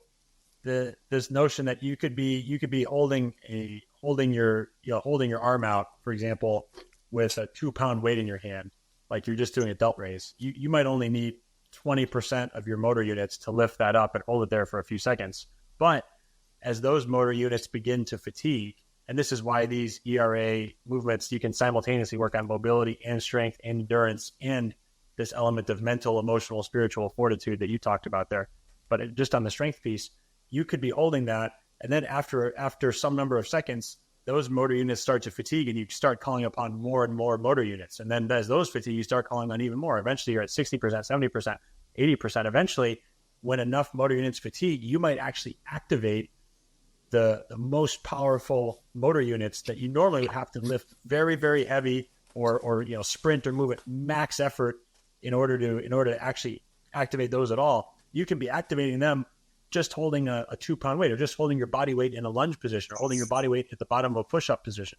this notion that you could be holding your arm out, for example, with a 2-pound weight in your hand, like you're just doing a delt raise. You might only need 20% of your motor units to lift that up and hold it there for a few seconds. But as those motor units begin to fatigue, and this is why these ERA movements, you can simultaneously work on mobility and strength and endurance and this element of mental, emotional, spiritual fortitude that you talked about there. but just on the strength piece, you could be holding that. And then after some number of seconds, those motor units start to fatigue and you start calling upon more and more motor units. And then as those fatigue, you start calling on even more. Eventually you're at 60%, 70%, 80%. Eventually, when enough motor units fatigue, you might actually activate the most powerful motor units that you normally would have to lift very, very heavy or sprint or move at max effort in order to actually activate those at all. You can be activating them just holding a 2-pound weight, or just holding your body weight in a lunge position, or holding your body weight at the bottom of a push-up position.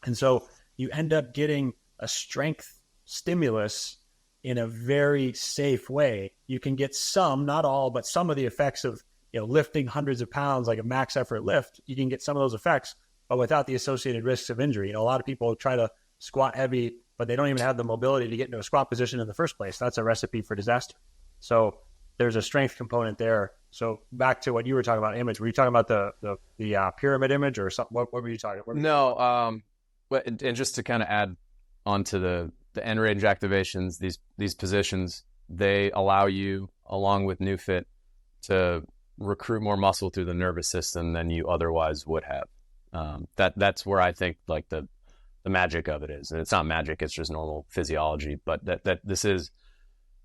And so you end up getting a strength stimulus in a very safe way. You can get some, not all, but some of the effects of lifting hundreds of pounds, like a max effort lift. You can get some of those effects, but without the associated risks of injury. A lot of people try to squat heavy, but they don't even have the mobility to get into a squat position in the first place. That's a recipe for disaster. So there's a strength component there. So back to what you were talking about, image. Were you talking about the pyramid image or something? What were you talking about? No, and just to kind of add onto the end range activations, these positions, they allow you, along with NeuFit, to recruit more muscle through the nervous system than you otherwise would have. That's where I think like the magic of it is. And it's not magic, it's just normal physiology, but that this is,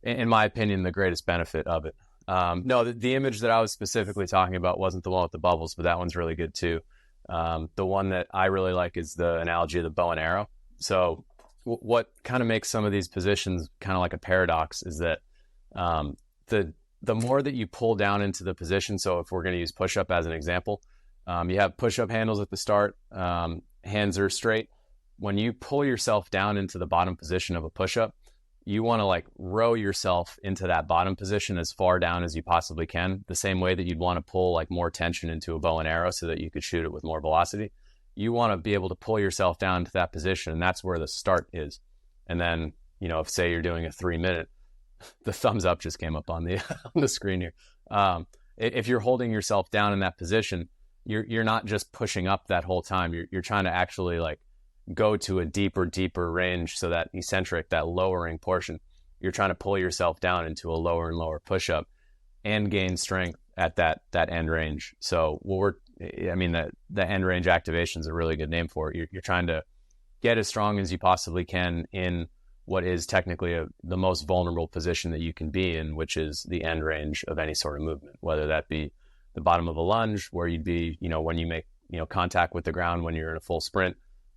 in my opinion, the greatest benefit of it. No, the image that I was specifically talking about wasn't the one with the bubbles, but that one's really good too. The one that I really like is the analogy of the bow and arrow. So what kind of makes some of these positions kind of like a paradox is that the more that you pull down into the position, so if we're going to use push-up as an example, you have push-up handles at the start, hands are straight. When you pull yourself down into the bottom position of a push-up, you want to like row yourself into that bottom position as far down as you possibly can, the same way that you'd want to pull like more tension into a bow and arrow so that you could shoot it with more velocity. You want to be able to pull yourself down into that position, and that's where the start is. And then, if say you're doing a 3-minute, the thumbs up just came up on the on the screen here. If you're holding yourself down in that position, you're not just pushing up that whole time. You're trying to actually like go to a deeper range, so that eccentric, that lowering portion, you're trying to pull yourself down into a lower and lower push-up and gain strength at that end range. So the end range activation is a really good name for it. You're trying to get as strong as you possibly can in what is technically the most vulnerable position that you can be in, which is the end range of any sort of movement, whether that be the bottom of a lunge, where you'd be, when you make, contact with the ground when you're in a full sprint,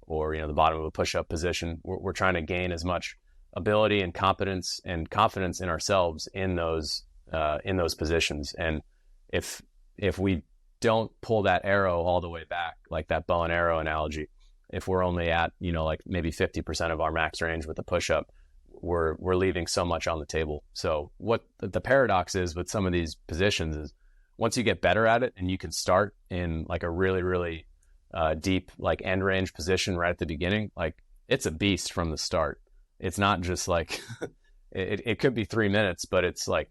or, the bottom of a push-up position. We're trying to gain as much ability and competence and confidence in ourselves in those positions. And if we don't pull that arrow all the way back, like that bow and arrow analogy, if we're only at, like maybe 50% of our max range with a push-up, we're leaving so much on the table. So what the paradox is with some of these positions is, once you get better at it and you can start in like a really, really deep like end range position right at the beginning, like it's a beast from the start. It's not just like it could be 3 minutes, but it's like,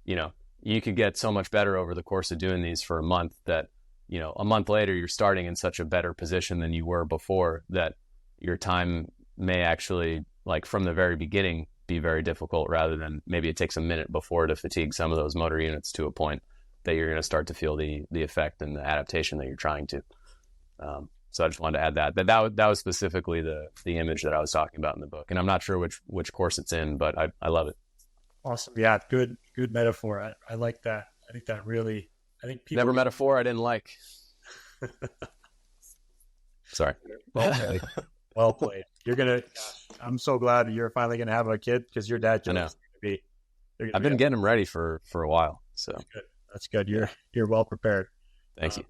you could get so much better over the course of doing these for a month that, a month later you're starting in such a better position than you were before, that your time may actually, like from the very beginning, be very difficult, rather than maybe it takes a minute before to fatigue some of those motor units to a point that you're going to start to feel the effect and the adaptation that you're trying to. So I just wanted to add that was specifically the image that I was talking about in the book, and I'm not sure which course it's in, but I love it. Awesome. Yeah. Good metaphor. I like that. I think that really, people never metaphor I didn't like. Sorry. Well played. I'm so glad you're finally going to have a kid, because your dad just I've been getting him ready for a while. So that's good. You're well prepared. Thank you.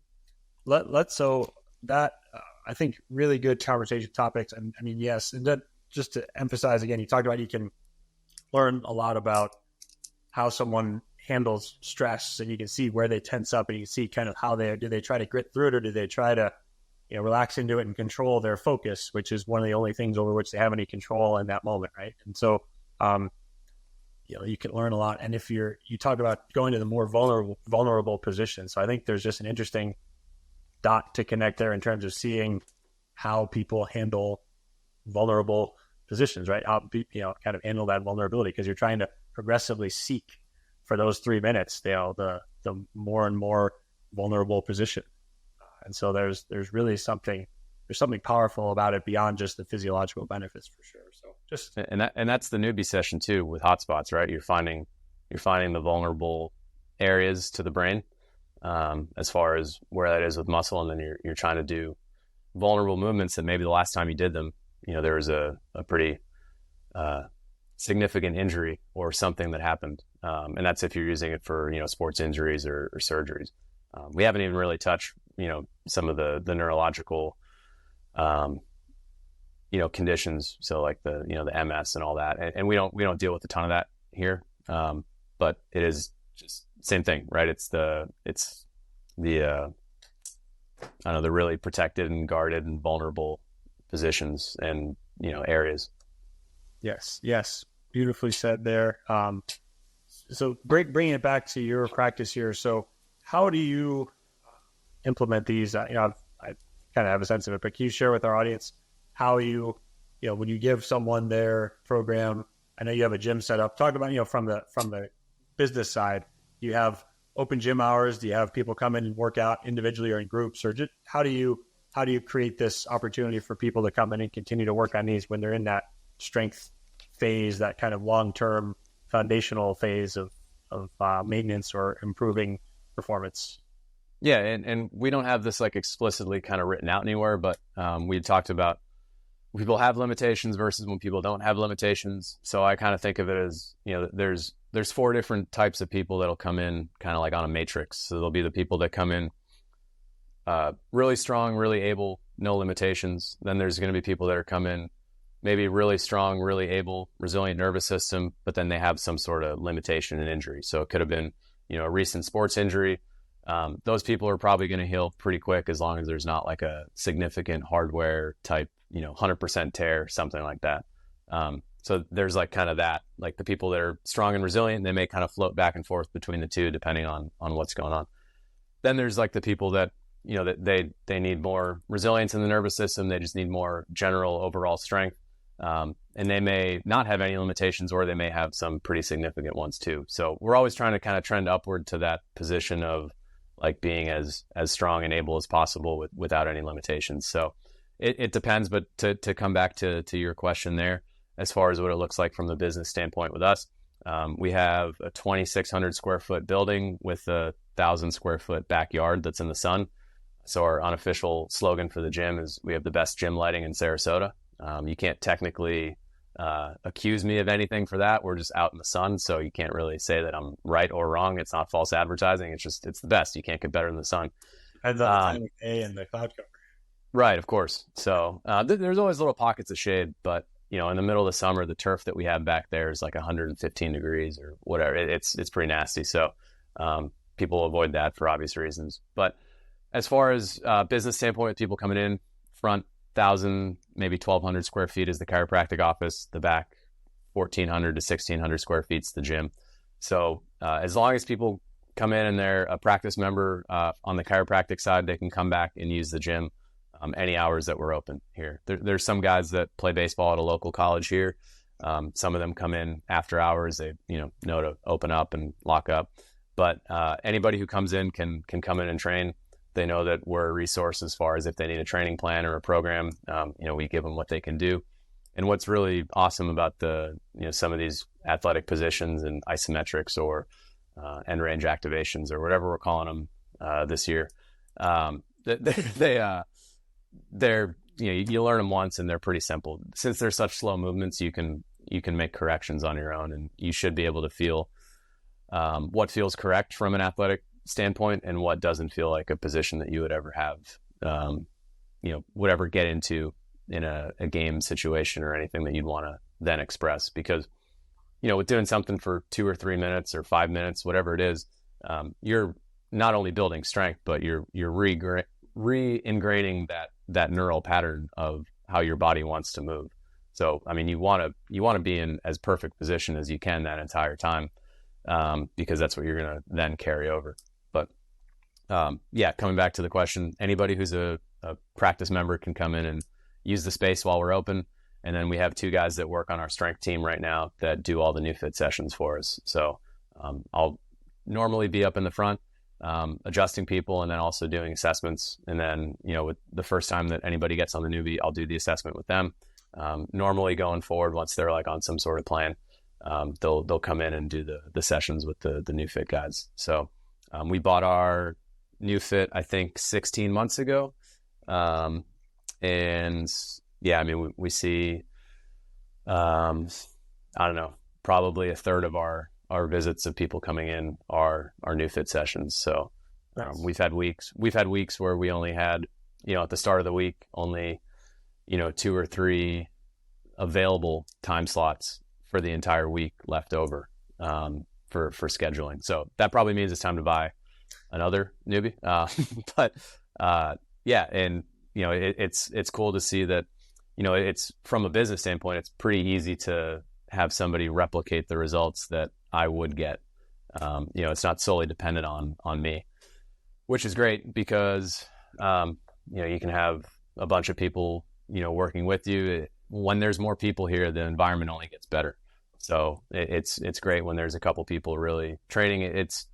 So that, I think, really good conversation topics. And yes. And then just to emphasize again, you talked about, you can learn a lot about how someone handles stress, and you can see where they tense up, and you can see kind of how do they try to grit through it, or do they try to, relax into it and control their focus, which is one of the only things over which they have any control in that moment. Right. And so, you can learn a lot. And if you talk about going to the more vulnerable position. So I think there's just an interesting dot to connect there in terms of seeing how people handle vulnerable positions, right? How, kind of handle that vulnerability, because you're trying to progressively seek for those 3 minutes, the more and more vulnerable position. And so there's really something powerful about it beyond just the physiological benefits, for sure. So that's the Neubie session too, with hotspots, right? You're finding the vulnerable areas to the brain, as far as where that is with muscle, and then you're trying to do vulnerable movements that maybe the last time you did them, there was a pretty significant injury or something that happened, and that's if you're using it for sports injuries or surgeries. We haven't even really touched some of the neurological conditions, so like the the MS and all that, and we don't deal with a ton of that here, but it is just same thing, right? It's the I don't know, the really protected and guarded and vulnerable positions and areas. Yes, beautifully said there. So bringing it back to your practice here. So how do you implement these? I kind of have a sense of it, but can you share with our audience how you when you give someone their program? I know you have a gym set up. Talk about from the business side. Do you have open gym hours? Do you have people come in and work out individually or in groups, or just how do you create this opportunity for people to come in and continue to work on these when they're in that strength phase, that kind of long-term foundational phase of maintenance or improving performance? Yeah, and we don't have this like explicitly kind of written out anywhere, but we talked about people have limitations versus when people don't have limitations. So I kind of think of it as, there's 4 different types of people that'll come in kind of like on a matrix. So there'll be the people that come in really strong, really able, no limitations. Then there's going to be people that are come in maybe really strong, really able, resilient nervous system, but then they have some sort of limitation and injury. So it could have been, a recent sports injury. Those people are probably going to heal pretty quick as long as there's not like a significant hardware type, 100% tear, something like that. So there's like kind of that, like the people that are strong and resilient, they may kind of float back and forth between the two depending on what's going on. Then there's like the people that, that they need more resilience in the nervous system. They just need more general overall strength. And they may not have any limitations, or they may have some pretty significant ones too. So we're always trying to kind of trend upward to that position of like being as strong and able as possible without any limitations. So it depends, but to come back to your question there, as far as what it looks like from the business standpoint with us, we have a 2,600 square foot building with a 1,000 square foot backyard that's in the sun. So our unofficial slogan for the gym is we have the best gym lighting in Sarasota. You can't technically accuse me of anything for that. We're just out in the sun, so you can't really say that I'm right or wrong. It's not false advertising. It's the best. You can't get better than the sun. And the time of day and the cloud cover. Right, of course. So there's always little pockets of shade, but in the middle of the summer, the turf that we have back there is like 115 degrees or whatever. It's pretty nasty. So people avoid that for obvious reasons. But as far as business standpoint, with people coming in, front 1,000, maybe 1,200 square feet is the chiropractic office. The back 1,400 to 1,600 square feet is the gym. So as long as people come in and they're a practice member on the chiropractic side, they can come back and use the gym any hours that we're open here. There's some guys that play baseball at a local college here. Some of them come in after hours. They know to open up and lock up. But anybody who comes in can come in and train. They know that we're a resource as far as if they need a training plan or a program. We give them what they can do. And what's really awesome about the some of these athletic positions and isometrics or end range activations or whatever we're calling them this year, they're you learn them once and they're pretty simple. Since they're such slow movements, you can make corrections on your own, and you should be able to feel what feels correct from an athletic standpoint and what doesn't feel like a position that you would ever have would ever get into in a game situation or anything that you'd want to then express. Because with doing something for 2 or 3 minutes or 5 minutes, whatever it is, you're not only building strength, but you're re-ingraining that neural pattern of how your body wants to move. So I mean, you want to be in as perfect position as you can that entire time, because that's what you're going to then carry over. But coming back to the question, anybody who's a practice member can come in and use the space while we're open. And then we have 2 guys that work on our strength team right now that do all the NeuFit sessions for us. So I'll normally be up in the front, adjusting people and then also doing assessments. And then, with the first time that anybody gets on the Neubie, I'll do the assessment with them. Normally going forward, once they're like on some sort of plan, they'll come in and do the sessions with the NeuFit guys. So we bought our NeuFit, I think 16 months ago. And yeah, I mean, we see, I don't know, probably a third of our visits of people coming in are NeuFit sessions. So Nice. we've had weeks where we only had, at the start of the week, only, 2 or 3 available time slots for the entire week left over, for scheduling. So that probably means it's time to buy another Neubie. But yeah. And, it's cool to see that, it's from a business standpoint, it's pretty easy to have somebody replicate the results that I would get. It's not solely dependent on me, which is great because, you can have a bunch of people, working with you. When there's more people here, the environment only gets better. So it's great when there's a couple people really training. It's,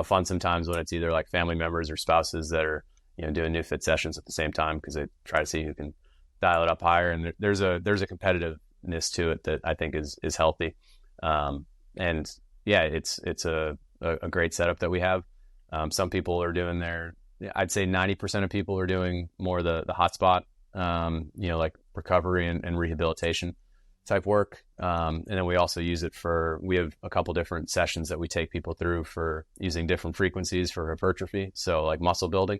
fun sometimes when it's either like family members or spouses that are, doing NeuFit sessions at the same time, because they try to see who can dial it up higher. And there's a competitiveness to it that I think is healthy. And yeah, it's a great setup that we have. Some people are doing I'd say 90% of people are doing more the hotspot, like recovery and rehabilitation type work. And then we also use it we have a couple different sessions that we take people through for using different frequencies for hypertrophy. So like muscle building.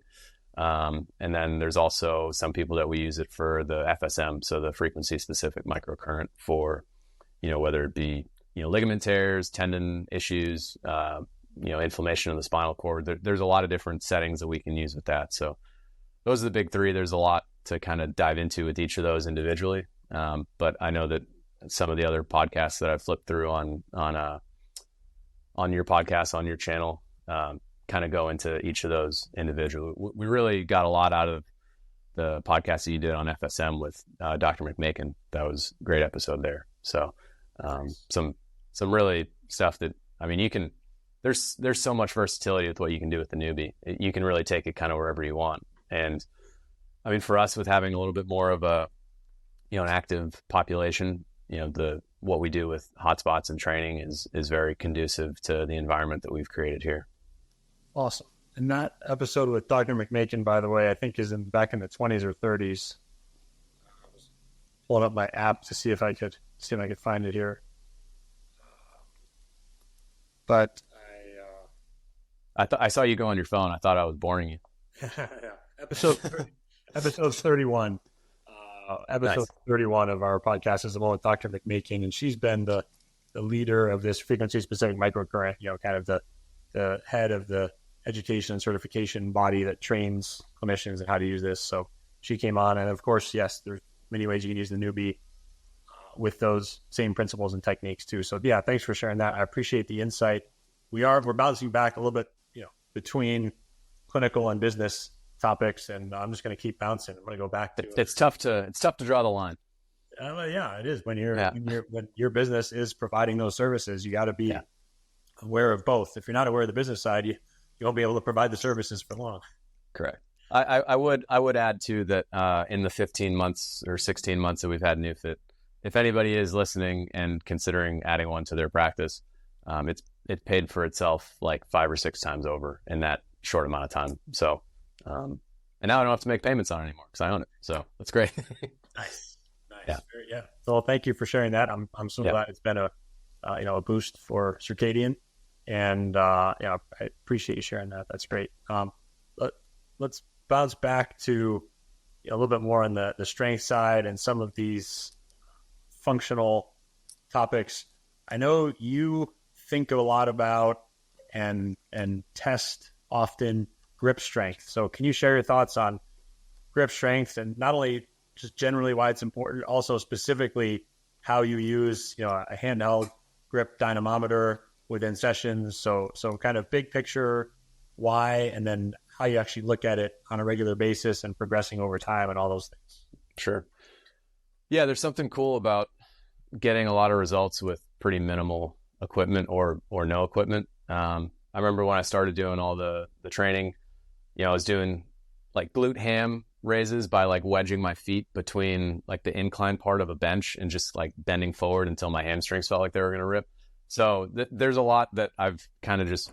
And then there's also some people that we use it for the FSM. So the frequency specific microcurrent for, whether it be, ligament tears, tendon issues, inflammation of the spinal cord. There's a lot of different settings that we can use with that. So those are the big 3. There's a lot to kind of dive into with each of those individually. But I know that some of the other podcasts that I've flipped through on your podcast, on your channel, kind of go into each of those individually. We really got a lot out of the podcast that you did on FSM with Dr. McMakin. That was a great episode there. So some really stuff that, I mean, there's so much versatility with what you can do with the Neubie. You can really take it kind of wherever you want. And I mean, for us, with having a little bit more of an active population, what we do with hotspots and training is very conducive to the environment that we've created here. Awesome. And that episode with Dr. McMakin, by the way, I think is back in the 20s or 30s. I was pulling up my app to see if I could find it here. But I saw you go on your phone. I thought I was boring you. Yeah. Episode 31. Episode Nice. 31 of our podcast is the one with Dr. McMakin, and she's been the leader of this frequency-specific microcurrent, kind of the head of the education and certification body that trains clinicians in how to use this. So she came on, and of course, yes, there's many ways you can use the Neubie with those same principles and techniques too. So yeah, thanks for sharing that. I appreciate the insight. We're bouncing back a little bit, between clinical and business topics, and I'm just going to keep bouncing. I'm going to go back to it's tough to draw the line. Yeah, it is. When your business is providing those services, you got to be aware of both. If you're not aware of the business side, you won't be able to provide the services for long. Correct. I would add too that in the 15 months or 16 months that we've had NeuFit, if anybody is listening and considering adding one to their practice, it paid for itself like 5 or 6 times over in that short amount of time. So, and now I don't have to make payments on it anymore because I own it. So that's great. Nice. Yeah. So thank you for sharing that. I'm so glad it's been a boost for Circadian, and I appreciate you sharing that. That's great. Let's bounce back to a little bit more on the strength side and some of these functional topics. I know you think a lot about and test often grip strength. So can you share your thoughts on grip strength, and not only just generally why it's important, also specifically how you use, a handheld grip dynamometer within sessions. So kind of big picture, why, and then how you actually look at it on a regular basis and progressing over time and all those things. Sure. Yeah, there's something cool about getting a lot of results with pretty minimal equipment or no equipment. I remember when I started doing all the training, I was doing like glute ham raises by like wedging my feet between like the incline part of a bench and just like bending forward until my hamstrings felt like they were going to rip. So there's a lot that I've kind of just,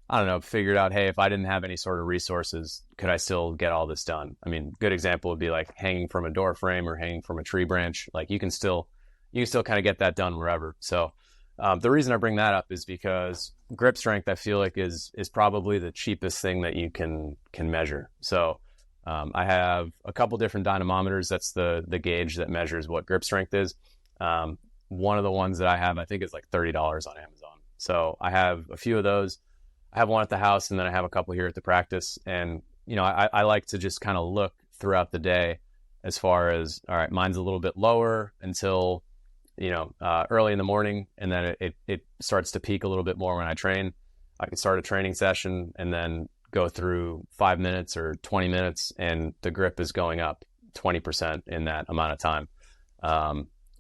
I don't know, figured out, hey, if I didn't have any sort of resources, could I still get all this done? I mean, good example would be like hanging from a door frame or hanging from a tree branch. Like you can still kind of get that done wherever. So the reason I bring that up is because grip strength, I feel like is probably the cheapest thing that you can measure. So I have a couple different dynamometers. That's the gauge that measures what grip strength is. One of the ones that I have, I think is like $30 on Amazon. So I have a few of those. I have one at the house, and then I have a couple here at the practice. And, I like to just kind of look throughout the day as far as, all right, mine's a little bit lower until, early in the morning. And then it starts to peak a little bit more when I train. I can start a training session and then go through 5 minutes or 20 minutes, and the grip is going up 20% in that amount of time.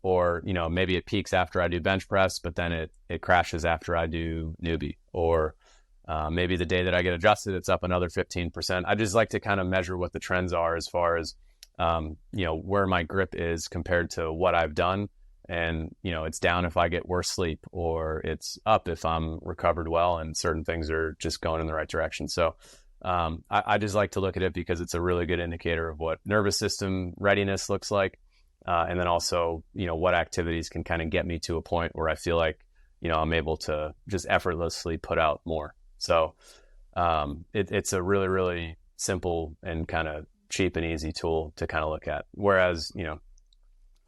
Or, maybe it peaks after I do bench press, but then it crashes after I do Neubie. Or maybe the day that I get adjusted, it's up another 15%. I just like to kind of measure what the trends are as far as, where my grip is compared to what I've done. And, it's down if I get worse sleep, or it's up if I'm recovered well and certain things are just going in the right direction. So I just like to look at it because it's a really good indicator of what nervous system readiness looks like. And then also, what activities can kind of get me to a point where I feel like, I'm able to just effortlessly put out more. So it's a really, really simple and kind of cheap and easy tool to kind of look at. Whereas,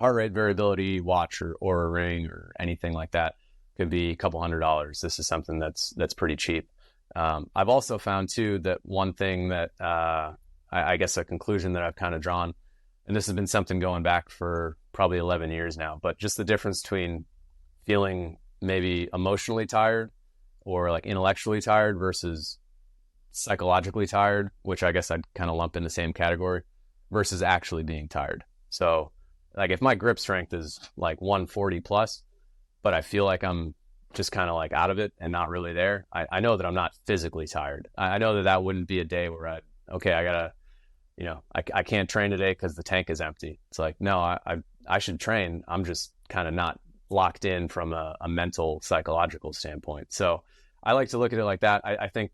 heart rate variability watch or Oura ring or anything like that could be a couple $100. This is something that's pretty cheap. I've also found too that one thing that I guess a conclusion that I've kind of drawn, and this has been something going back for probably 11 years now, but just the difference between feeling maybe emotionally tired or like intellectually tired versus psychologically tired, which I guess I'd kind of lump in the same category, versus actually being tired. So like if my grip strength is like 140 plus, but I feel like I'm just kind of like out of it and not really there, I know that I'm not physically tired. I know that wouldn't be a day where I gotta, I can't train today because the tank is empty. It's like, no, I should train. I'm just kind of not locked in from a mental, psychological standpoint. So I like to look at it like that. I think,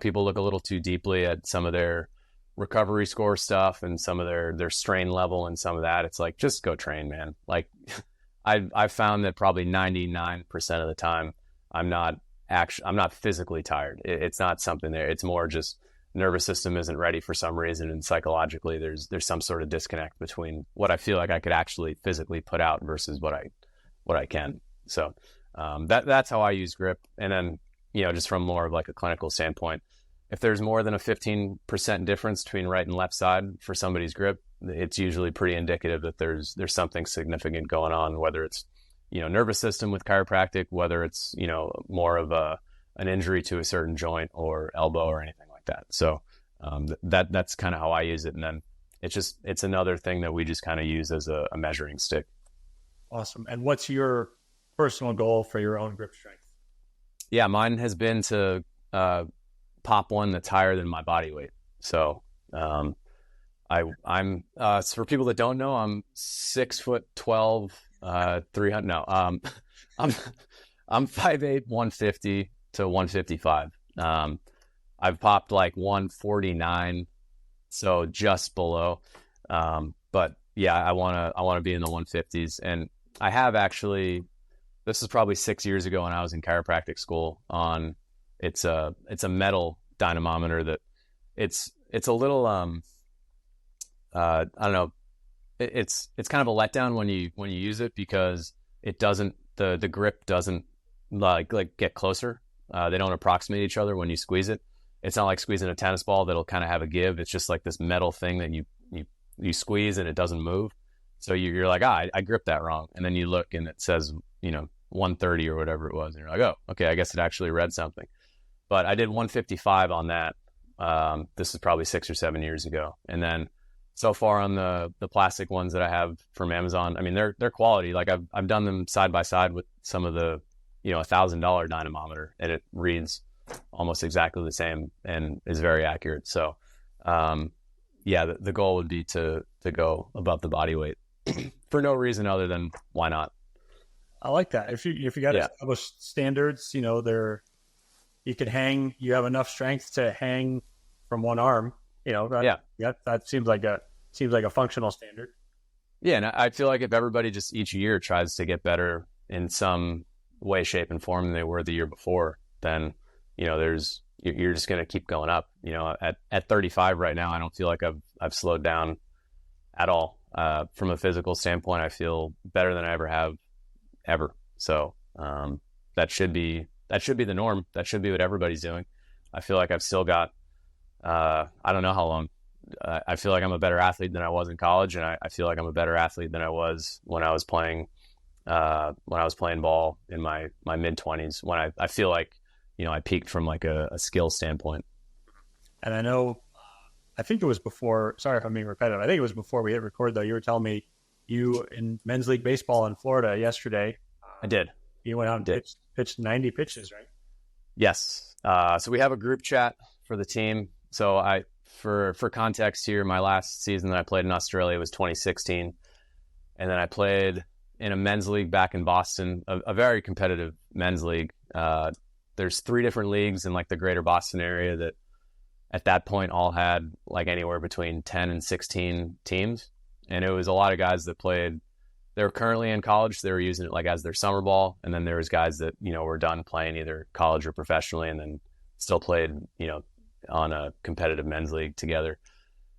people look a little too deeply at some of their recovery score stuff and some of their strain level and some of that. It's like, just go train, man. Like I've found that probably 99% of the time I'm not physically tired. It's not something there. It's more just nervous system isn't ready for some reason, and psychologically there's some sort of disconnect between what I feel like I could actually physically put out versus what I can. So that's how I use grip. And then just from more of like a clinical standpoint, if there's more than a 15% difference between right and left side for somebody's grip, it's usually pretty indicative that there's something significant going on, whether it's nervous system with chiropractic, whether it's more of an injury to a certain joint or elbow or anything like that. So that's kind of how I use it. And then it's another thing that we just kind of use as a measuring stick. Awesome. And what's your personal goal for your own grip strength? Yeah, mine has been to pop one that's higher than my body weight. So I'm for people that don't know, I'm 6'12", 300. No, I'm 5'8", 150 to 155. I've popped like 149, so just below. But yeah, I want to be in the 150s, and I have actually. This is probably 6 years ago when I was in chiropractic school. It's a metal dynamometer that it's a little I don't know. It's kind of a letdown when you use it because it doesn't the grip doesn't like get closer. They don't approximate each other when you squeeze it. It's not like squeezing a tennis ball that'll kind of have a give. It's just like this metal thing that you squeeze and it doesn't move. So you're like, I gripped that wrong. And then you look and it says, 130 or whatever it was. And you're like, oh, okay, I guess it actually read something. But I did 155 on that. This is probably 6 or 7 years ago. And then so far on the plastic ones that I have from Amazon, I mean, they're quality. Like I've done them side by side with some of the $1,000 dynamometer, and it reads almost exactly the same and is very accurate. So, the goal would be to go above the body weight for no reason other than why not. I like that. If you got established standards, you could hang. You have enough strength to hang from one arm. That seems like a functional standard. Yeah, and I feel like if everybody just each year tries to get better in some way, shape, and form than they were the year before, then you're just going to keep going up. At 35 right now, I don't feel like I've slowed down at all. From a physical standpoint, I feel better than I ever have ever. So that should be the norm. That should be what everybody's doing. I feel like I've still got I don't know how long. I feel like I'm a better athlete than I was in college, and I feel like I'm a better athlete than I was when I was playing ball in my mid-20s, when I feel like I peaked from like a skill standpoint. And I think it was before, sorry if I'm being repetitive, I think it was before we hit record though, you were telling me you in men's league baseball in Florida yesterday. I did. You went out and pitched 90 pitches, right? Yes. So we have a group chat for the team. So for context here, my last season that I played in Australia was 2016. And then I played in a men's league back in Boston, a very competitive men's league. There's 3 different leagues in like the greater Boston area that at that point all had like anywhere between 10 and 16 teams. And it was a lot of guys that played. They were currently in college. They were using it like as their summer ball. And then there was guys that, were done playing either college or professionally and then still played, on a competitive men's league together.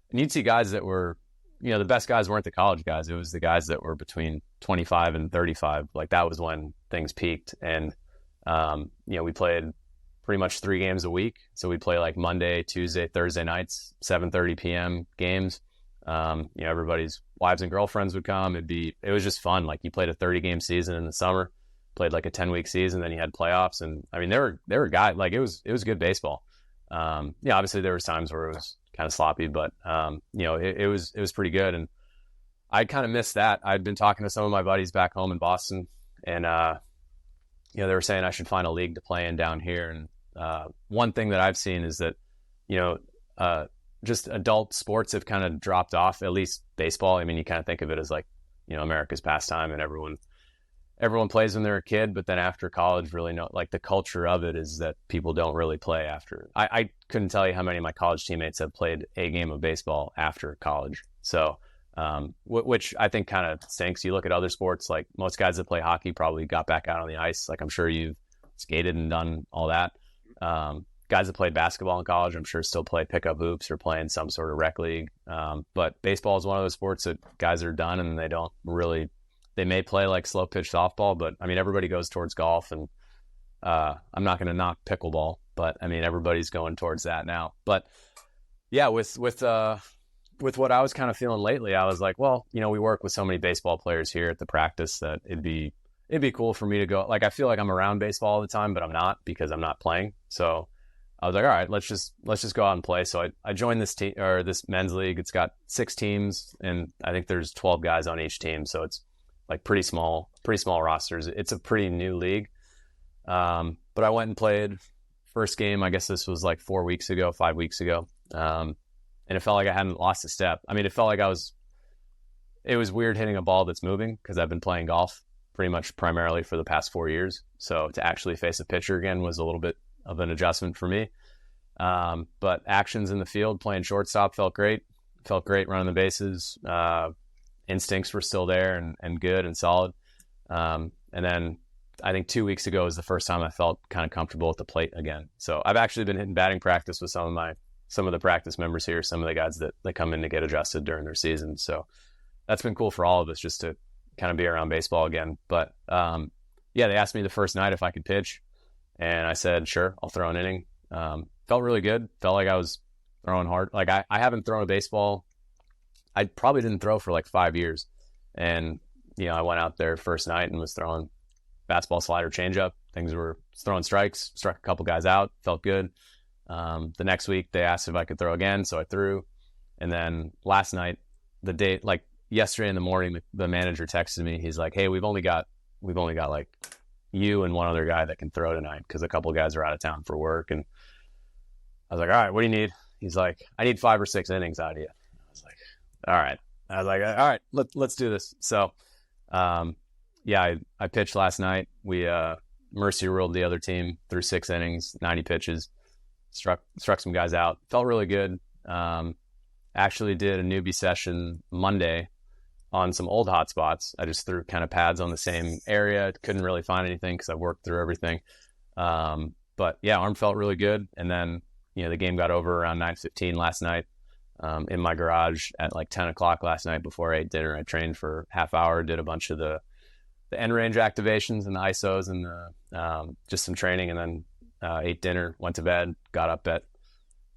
And you'd see guys that were, the best guys weren't the college guys. It was the guys that were between 25 and 35. Like that was when things peaked. And, we played pretty much 3 games a week. So we play like Monday, Tuesday, Thursday nights, 7:30 p.m. games. Everybody's wives and girlfriends would come. It was just fun. Like you played a 30-game season in the summer, played like a 10-week season, then you had playoffs. And I mean, there were guys, like it was good baseball. Obviously there was times where it was kind of sloppy, but it was pretty good. And I kind of missed that. I'd been talking to some of my buddies back home in Boston, and they were saying I should find a league to play in down here. And one thing that I've seen is that just adult sports have kind of dropped off, at least baseball. I mean, you kind of think of it as like America's pastime, and everyone plays when they're a kid, but then after college, really like the culture of it is that people don't really play after. I couldn't tell you how many of my college teammates have played a game of baseball after college. So, which I think kind of stinks. You look at other sports, like most guys that play hockey probably got back out on the ice. Like I'm sure you've skated and done all that. Guys that played basketball in college, I'm sure still play pickup hoops or play in some sort of rec league. But baseball is one of those sports that guys are done and they don't really. They may play like slow pitch softball, but I mean, everybody goes towards golf, and I'm not going to knock pickleball, but I mean, everybody's going towards that now. But yeah, with what I was kind of feeling lately, I was like, well, we work with so many baseball players here at the practice that it'd be cool for me to go. Like, I feel like I'm around baseball all the time, but I'm not, because I'm not playing. So I was like, all right, let's just go out and play. So I joined this team, or this men's league. It's got 6 teams, and I think there's 12 guys on each team. So it's like pretty small rosters. It's a pretty new league. But I went and played first game. I guess this was like 5 weeks ago. And it felt like I hadn't lost a step. I mean, it felt like it was weird hitting a ball that's moving, because I've been playing golf pretty much primarily for the past 4 years. So to actually face a pitcher again was a little bit of an adjustment for me. But actions in the field, playing shortstop felt great running the bases. Instincts were still there and good and solid. And then I think 2 weeks ago was the first time I felt kind of comfortable at the plate again. So I've actually been hitting batting practice with some of the practice members here, some of the guys that come in to get adjusted during their season. So that's been cool for all of us, just to kind of be around baseball again. But they asked me the first night if I could pitch, and I said, sure, I'll throw an inning. Felt really good. Felt like I was throwing hard. Like I haven't thrown a baseball. I probably didn't throw for like 5 years. And, I went out there first night and was throwing fastball, slider, changeup. Throwing strikes, struck a couple guys out, felt good. The next week they asked if I could throw again, so I threw. And then last night, yesterday in the morning, the manager texted me. He's like, hey, we've only got like, you and one other guy that can throw tonight, because a couple of guys are out of town for work. And I was like, all right, what do you need? He's like, I need 5 or 6 innings out of you. I was like, all right. I was like, all right, let's do this. So, yeah, I pitched last night. We mercy ruled the other team through 6 innings, 90 pitches, struck some guys out. Felt really good. Actually did a Neubie session Monday on some old hot spots. I just threw kind of pads on the same area. Couldn't really find anything because I worked through everything. But yeah, arm felt really good. And then, the game got over around 9:15 last night. In my garage at like 10 o'clock last night before I ate dinner. I trained for half hour, did a bunch of the end range activations and the ISOs and just some training, and then ate dinner, went to bed, got up at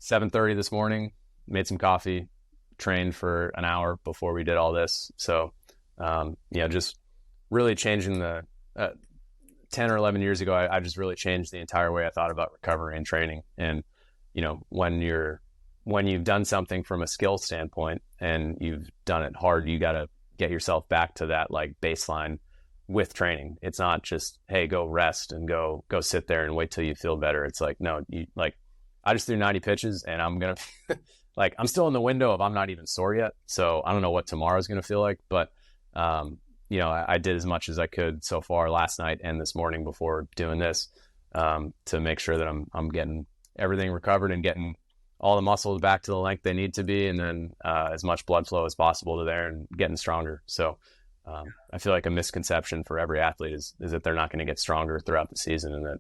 7:30 this morning, made some coffee, trained for an hour before we did all this. So, just really changing 10 or 11 years ago, I just really changed the entire way I thought about recovery and training. And, when you've done something from a skill standpoint and you've done it hard, you got to get yourself back to that like baseline with training. It's not just, hey, go rest and go sit there and wait till you feel better. It's like, no, I just threw 90 pitches and I'm going to I'm still in the window of I'm not even sore yet. So I don't know what tomorrow's going to feel like, but I did as much as I could so far last night and this morning before doing this, to make sure that I'm getting everything recovered and getting all the muscles back to the length they need to be, and then as much blood flow as possible to there and getting stronger. So I feel like a misconception for every athlete is that they're not going to get stronger throughout the season, and that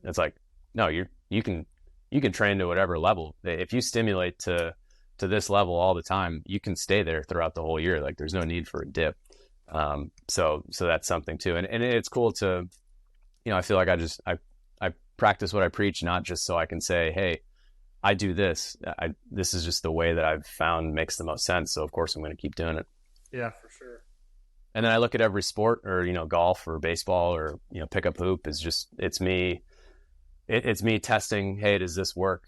it's like, no, you can train to whatever level. If you stimulate to this level all the time, you can stay there throughout the whole year. Like there's no need for a dip. So that's something too. And it's cool to, I feel like I practice what I preach, not just so I can say, hey, I do this. This is just the way that I've found makes the most sense. So of course I'm going to keep doing it. Yeah, for sure. And then I look at every sport, or, golf or baseball or, pickup hoop it's me testing, hey, does this work?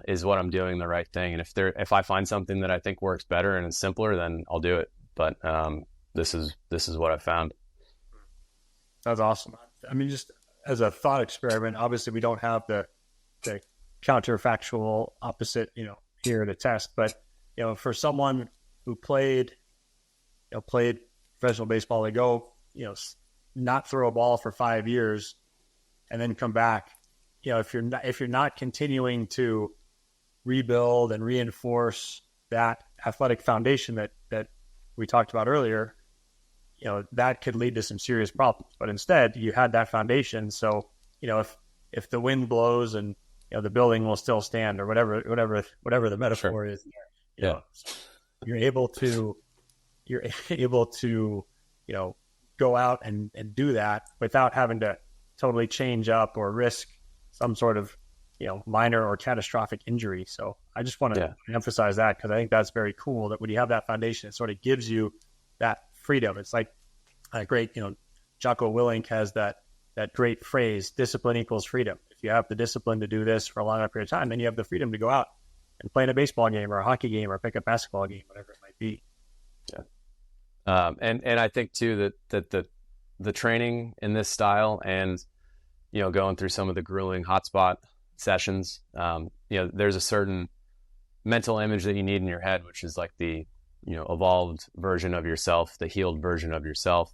Is what I'm doing the right thing? And if I find something that I think works better and is simpler, then I'll do it. But this is what I've found. That's awesome. I mean, just as a thought experiment, obviously we don't have the counterfactual opposite, here to test, but, for someone who played professional baseball, they go, not throw a ball for 5 years and then come back, if you're not continuing to rebuild and reinforce that athletic foundation that we talked about earlier, that could lead to some serious problems. But instead, you had that foundation. So, if the wind blows and, the building will still stand, or whatever the metaphor Sure. is. Yeah. You're able to, go out and do that without having to totally change up or risk some sort of, minor or catastrophic injury. So I just want to emphasize that, because I think that's very cool that when you have that foundation, it sort of gives you that freedom. It's like a great, Jocko Willink has that great phrase, discipline equals freedom. If you have the discipline to do this for a long enough period of time, then you have the freedom to go out and play in a baseball game or a hockey game or pick a basketball game, whatever it might be. Yeah. And I think too that the training in this style and, going through some of the grueling hotspot sessions, there's a certain mental image that you need in your head, which is like the, evolved version of yourself, the healed version of yourself.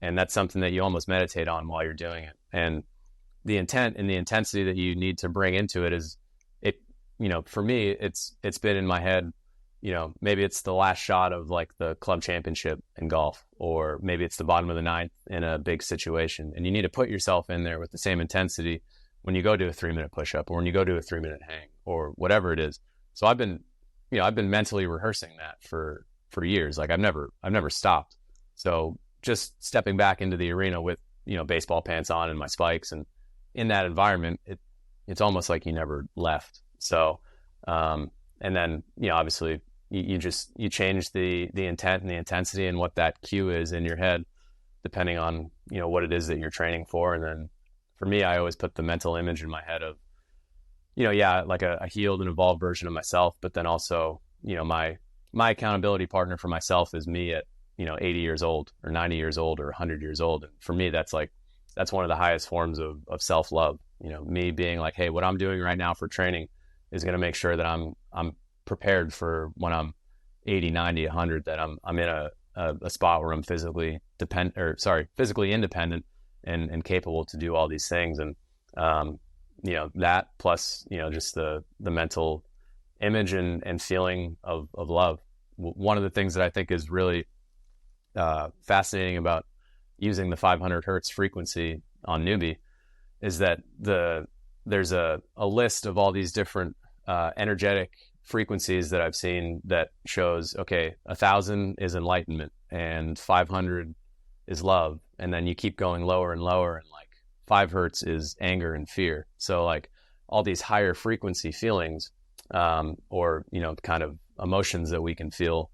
And that's something that you almost meditate on while you're doing it. And the intent and the intensity that you need to bring into it is for me, it's been in my head, maybe it's the last shot of like the club championship in golf, or maybe it's the bottom of the ninth in a big situation. And you need to put yourself in there with the same intensity when you go do a 3-minute push-up, or when you go do a 3-minute hang, or whatever it is. So I've been mentally rehearsing that for years. Like I've never stopped. So just stepping back into the arena with, baseball pants on and my spikes, and in that environment, it's almost like you never left. So, and then, obviously you change the intent and the intensity and what that cue is in your head, depending on, what it is that you're training for. And then for me, I always put the mental image in my head of, like a healed and evolved version of myself, but then also, my accountability partner for myself is me at, 80 years old or 90 years old or 100 years old. And for me, that's that's one of the highest forms of self-love. You know, me being like, hey, what I'm doing right now for training is going to make sure that I'm prepared for when I'm 80, 90, 100, that I'm in a spot where I'm physically independent and capable to do all these things. And, you know, that plus, you know, just the mental image and feeling of love. One of the things that I think is really fascinating about using the 500 hertz frequency on Neubie is that there's a list of all these different energetic frequencies that I've seen that shows, okay, 1,000 is enlightenment and 500 is love. And then you keep going lower and lower, and like 5 hertz is anger and fear. So like all these higher frequency feelings, or, you know, kind of emotions that we can feel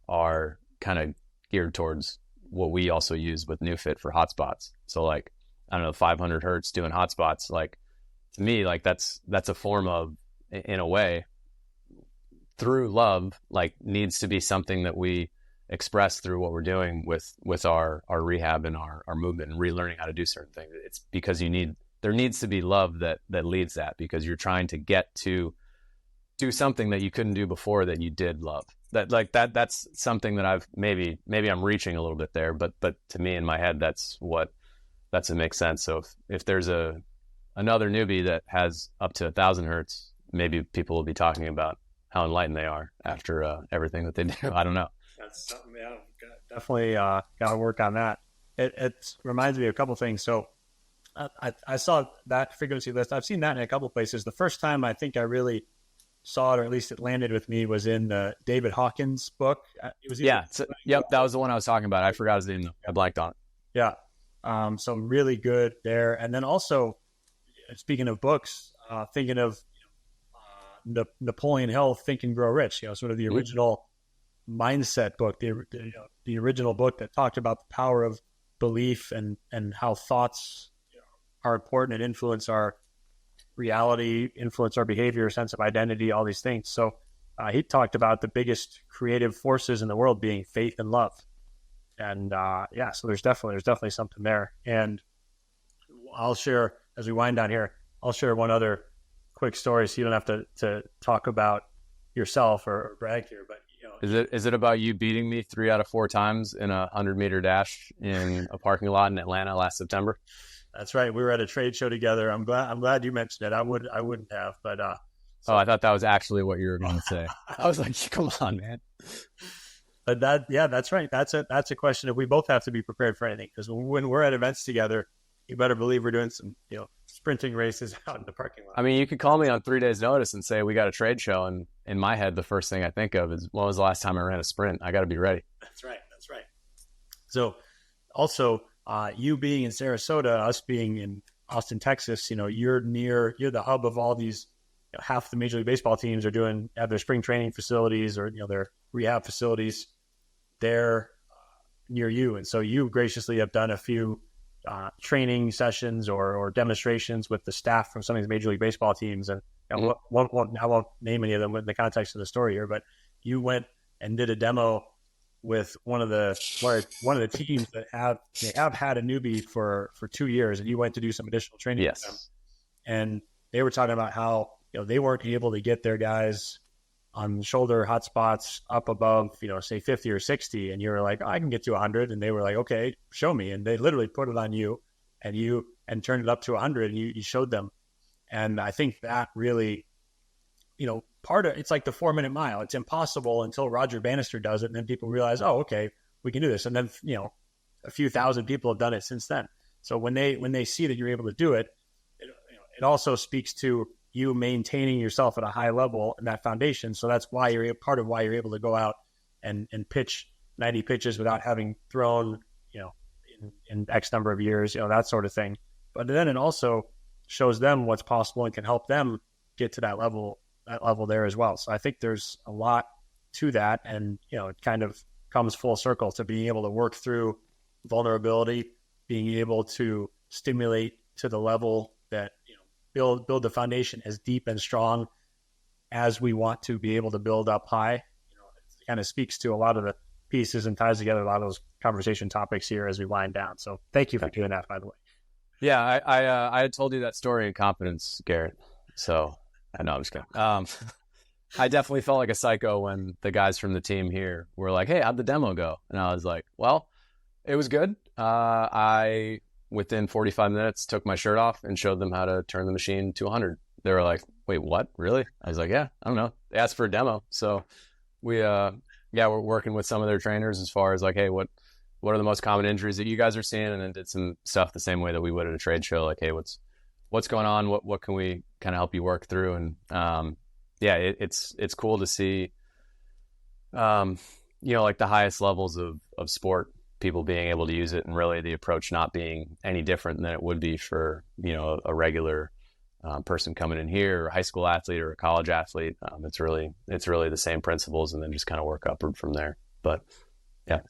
are kind of geared towards what we also use with NeuFit for hotspots. So like, I don't know, 500 hertz doing hotspots, like to me, like that's a form of, in a way, through love, like needs to be something that we express through what we're doing with our rehab and our movement and relearning how to do certain things. It's because there needs to be love that leads that, because you're trying to get to do something that you couldn't do before that you did love. That's something that I've maybe I'm reaching a little bit there, but to me in my head, that's what makes sense. So if there's another Neubie that has up to 1,000 hertz, maybe people will be talking about how enlightened they are after everything that they do. I don't know. That's something, yeah, definitely got to work on that. It reminds me of a couple things. So I saw that frequency list. I've seen that in a couple places. The first time I think I really saw it, or at least it landed with me, was in the David Hawkins book. Yep, that was the one I was talking about. I forgot his name though. I blanked on it. Yeah. So really good there. And then also, speaking of books, thinking of Napoleon Hill, Think and Grow Rich, you know, sort of the original mindset book, the original book that talked about the power of belief and how thoughts are important and influence our reality, influence our behavior, sense of identity, all these things. So he talked about the biggest creative forces in the world being faith and love. And so there's definitely something there. And I'll share, as we wind down here, I'll share one other quick story, so you don't have to talk about yourself or brag here. But you know, is it about you beating me 3 out of 4 times in a 100-meter dash in a parking lot in Atlanta last September? That's right. We were at a trade show together. I'm glad you mentioned it. I wouldn't have, but I thought that was actually what you were going to say. I was like, come on, man. But that's right. That's a question of, we both have to be prepared for anything, because when we're at events together, you better believe we're doing some, you know, sprinting races out in the parking lot. I mean, you could call me on 3 days notice and say, we got a trade show. And in my head, the first thing I think of is, when was the last time I ran a sprint? I got to be ready. That's right. So also, you being in Sarasota, us being in Austin, Texas, you know, you're the hub of all these, you know, half the Major League Baseball teams have their spring training facilities, or, you know, their rehab facilities there near you. And so you graciously have done a few training sessions or demonstrations with the staff from some of these Major League Baseball teams. And I won't name any of them in the context of the story here, but you went and did a demo with one of the teams that have had a Neubie for 2 years, and you went to do some additional training with them. And they were talking about how, you know, they weren't able to get their guys on shoulder hot spots up above, you know, say 50 or 60. And you were like, I can get to 100. And they were like, okay, show me. And they literally put it on you and turned it up to 100, and you showed them. And I think that really, you know, it's like the 4-minute mile. It's impossible until Roger Bannister does it. And then people realize, oh, okay, we can do this. And then, you know, a few thousand people have done it since then. So when they see that you're able to do it, it also speaks to you maintaining yourself at a high level and that foundation. So that's why part of why you're able to go out and pitch 90 pitches without having thrown, you know, in X number of years, you know, that sort of thing. But then it also shows them what's possible and can help them get to that level there as well. So I think there's a lot to that. And, you know, it kind of comes full circle to being able to work through vulnerability, being able to stimulate to the level that, you know, build the foundation as deep and strong as we want to be able to build up high. You know, it kind of speaks to a lot of the pieces and ties together a lot of those conversation topics here as we wind down. So thank you for doing that, by the way. Yeah, I had told you that story in confidence, Garrett. So I know I'm just kidding. I definitely felt like a psycho when the guys from the team here were like, "Hey, how'd the demo go?" And I was like, "Well, it was good. I within 45 minutes took my shirt off and showed them how to turn the machine to 100." They were like, "Wait, what? Really?" I was like, "Yeah, I don't know. They asked for a demo." So we're working with some of their trainers as far as like, "Hey, what are the most common injuries that you guys are seeing?" And then did some stuff the same way that we would at a trade show. Like, "Hey, what's going on? What can we kind of help you work through?" And it's cool to see, like the highest levels of sport, people being able to use it, and really the approach not being any different than it would be for, a regular person coming in here, or a high school athlete or a college athlete. It's really the same principles, and then just kind of work upward from there. But yeah.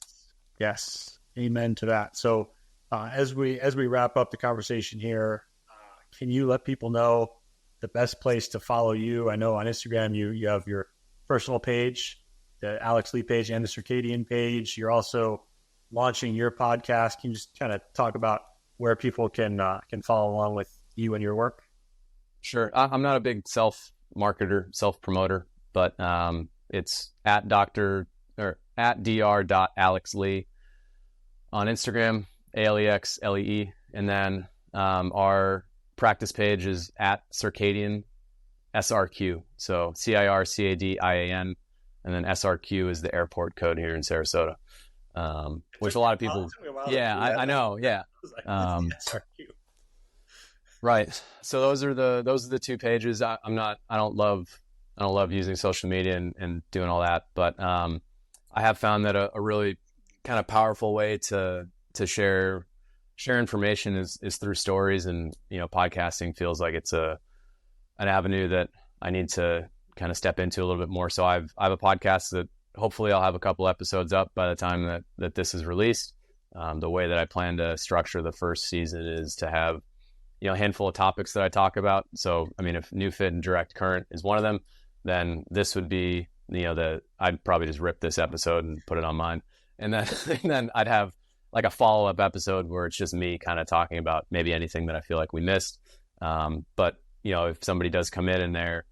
Yes. Amen to that. So as we wrap up the conversation here, can you let people know the best place to follow you? I know on Instagram, you have your personal page, the Alex Lee page, and the Circadian page. You're also launching your podcast. Can you just kind of talk about where people can follow along with you and your work? Sure. I'm not a big self-marketer, self-promoter, but it's at dr.alexlee on Instagram, ALEXLEE. And then our practice page is at Circadian SRQ. So CIRCADIAN, and then SRQ is the airport code here in Sarasota. Which a lot of people, I know. Yeah. SRQ. Right. So those are the two pages. I don't love using social media and doing all that, but I have found that a really kind of powerful way to share information is through stories, and podcasting feels like it's an avenue that I need to kind of step into a little bit more. So I have a podcast that hopefully I'll have a couple episodes up by the time that this is released. The way that I plan to structure the first season is to have a handful of topics that I talk about. So I mean, if NeuFit and direct current is one of them, then this would be I'd probably just rip this episode and put it on mine, and then I'd have like a follow-up episode where it's just me kind of talking about maybe anything that I feel like we missed. But if somebody does come in and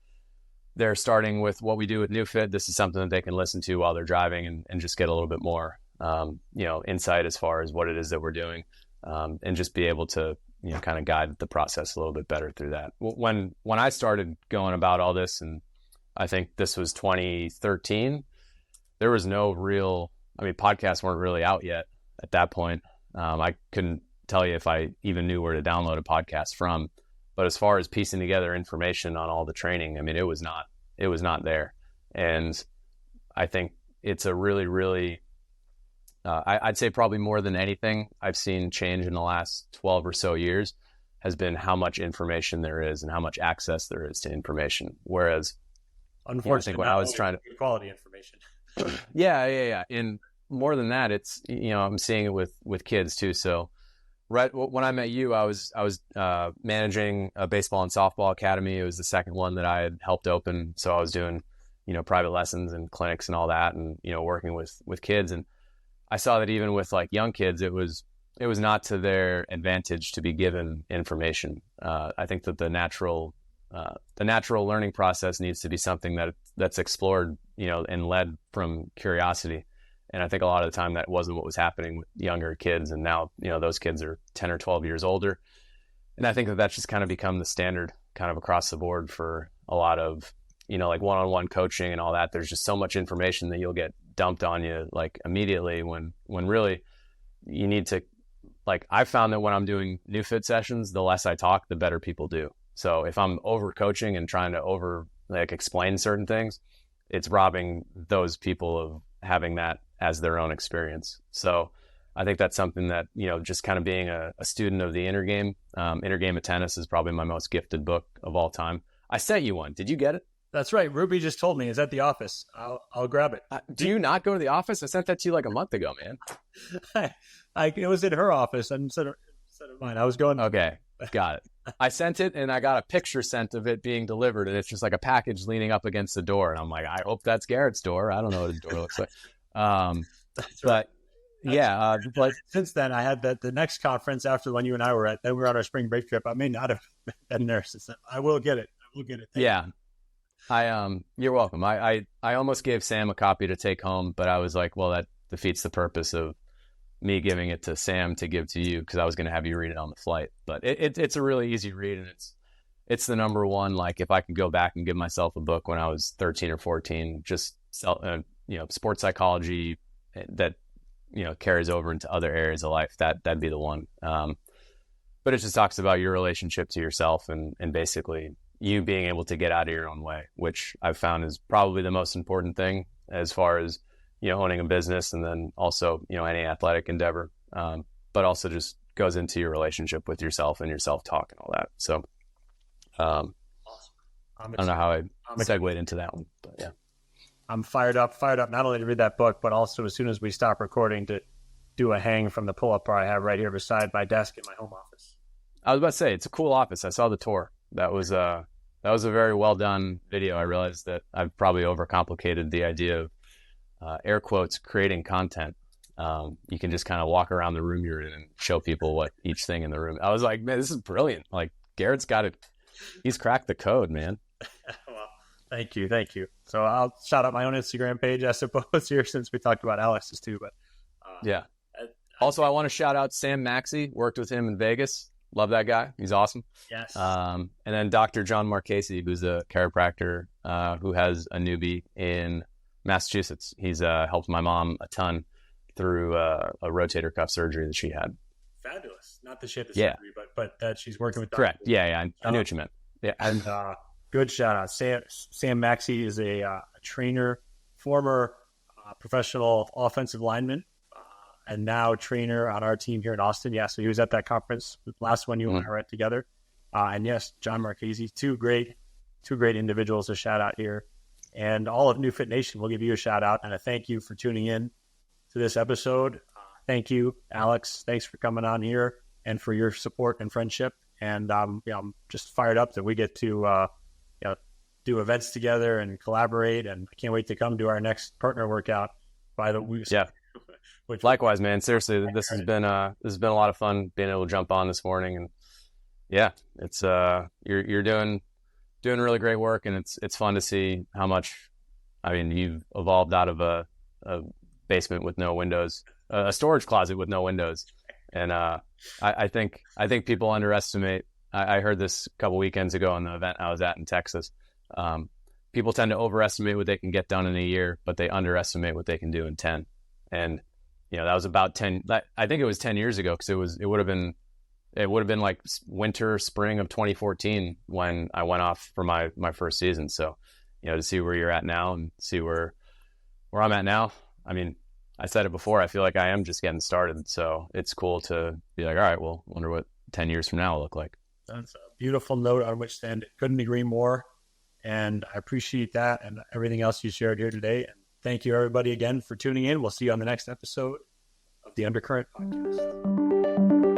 they're starting with what we do with NeuFit, this is something that they can listen to while they're driving and just get a little bit more, insight as far as what it is that we're doing, and just be able to, kind of guide the process a little bit better through that. When I started going about all this, and I think this was 2013, there was podcasts weren't really out yet at that point. I couldn't tell you if I even knew where to download a podcast from. But as far as piecing together information on all the training, I mean, it was not there. And I think it's a really, really, I'd say probably more than anything I've seen change in the last 12 or so years has been how much information there is and how much access there is to information. Whereas, unfortunately, I think when I was trying to quality information. Yeah. And more than that, it's, I'm seeing it with kids too. So right when I met you, I was managing a baseball and softball academy. It was the second one that I had helped open. So I was doing, private lessons and clinics and all that, and, working with kids. And I saw that even with like young kids, it was not to their advantage to be given information. I think that the natural learning process needs to be something that's explored, and led from curiosity. And I think a lot of the time that wasn't what was happening with younger kids. And now, those kids are 10 or 12 years older. And I think that that's just kind of become the standard kind of across the board for a lot of, like one-on-one coaching and all that. There's just so much information that you'll get dumped on you like immediately when really you need to, like, I found that when I'm doing NeuFit sessions, the less I talk, the better people do. So if I'm over coaching and trying to explain certain things, it's robbing those people of having that as their own experience. So I think that's something that, just kind of being a student of the inner game of tennis is probably my most gifted book of all time. I sent you one. Did you get it? That's right. Ruby just told me it's at the office. I'll grab it. Do you not go to the office? I sent that to you like a month ago, man. It was in her office instead of mine. I was going. Okay. Got it. I sent it, and I got a picture sent of it being delivered, and it's just like a package leaning up against the door. And I'm like, I hope that's Garrett's door. I don't know what his door looks like. But Yeah. But since then, I had the next conference after the one you and I were at. Then we were on our spring break trip. I may not have been there since then. I will get it. Yeah. You're welcome. I almost gave Sam a copy to take home, but I was like, well, that defeats the purpose of me giving it to Sam to give to you, because I was going to have you read it on the flight. But it's a really easy read, and it's the number one. Like, if I could go back and give myself a book when I was 13 or 14, just sports psychology that carries over into other areas of life, that'd be the one. But it just talks about your relationship to yourself and basically you being able to get out of your own way, which I've found is probably the most important thing as far as owning a business, and then also any athletic endeavor, but also just goes into your relationship with yourself and your self-talk and all that. So awesome. I don't know how I segued into that one, but yeah. I'm fired up not only to read that book, but also as soon as we stop recording to do a hang from the pull-up bar I have right here beside my desk in my home office. I was about to say, it's a cool office. I saw the tour. That was a very well done video. I realized that I've probably overcomplicated the idea of air quotes creating content. You can just kind of walk around the room you're in and show people what each thing in the room. I was like, man, this is brilliant. Like, Garrett's got it. He's cracked the code, man. Well, thank you. So I'll shout out my own Instagram page, I suppose, here, since we talked about Alex's too. But yeah. Also, I want to shout out Sam Maxey. Worked with him in Vegas. Love that guy. He's awesome. Yes. And then Dr. John Marchese, who's a chiropractor who has a Neubie in Massachusetts. He's helped my mom a ton through a rotator cuff surgery that she had. Fabulous. Not that she had the surgery, but that she's working with. Correct. Yeah. I knew what you meant. Yeah. And good shout out. Sam Maxey is a trainer, former professional offensive lineman, and now trainer on our team here in Austin. Yeah, so he was at that conference, the last one you and I were at together. And yes, John Marchese, two great individuals to shout out here. And all of NeuFit Nation will give you a shout out and a thank you for tuning in to this episode. Thank you, Alex. Thanks for coming on here and for your support and friendship. And I'm just fired up that we get to do events together and collaborate. And I can't wait to come to our next partner workout by the week. Yeah. Likewise, man. Seriously, this has been a lot of fun being able to jump on this morning, and yeah, it's you're doing really great work, and it's fun to see how much. I mean, you've evolved out of a basement with no windows, a storage closet with no windows, and I think people underestimate. I heard this a couple weekends ago on the event I was at in Texas. People tend to overestimate what they can get done in a year, but they underestimate what they can do in 10. And that was about 10. I think it was 10 years ago, because it would have been like winter, spring of 2014 when I went off for my first season. So, to see where you're at now and see where I'm at now. I mean, I said it before, I feel like I am just getting started. So it's cool to be like, all right, well, wonder what 10 years from now will look like. That's a beautiful note on which to end it. Couldn't agree more. And I appreciate that and everything else you shared here today. And thank you, everybody, again for tuning in. We'll see you on the next episode of the Undercurrent Podcast.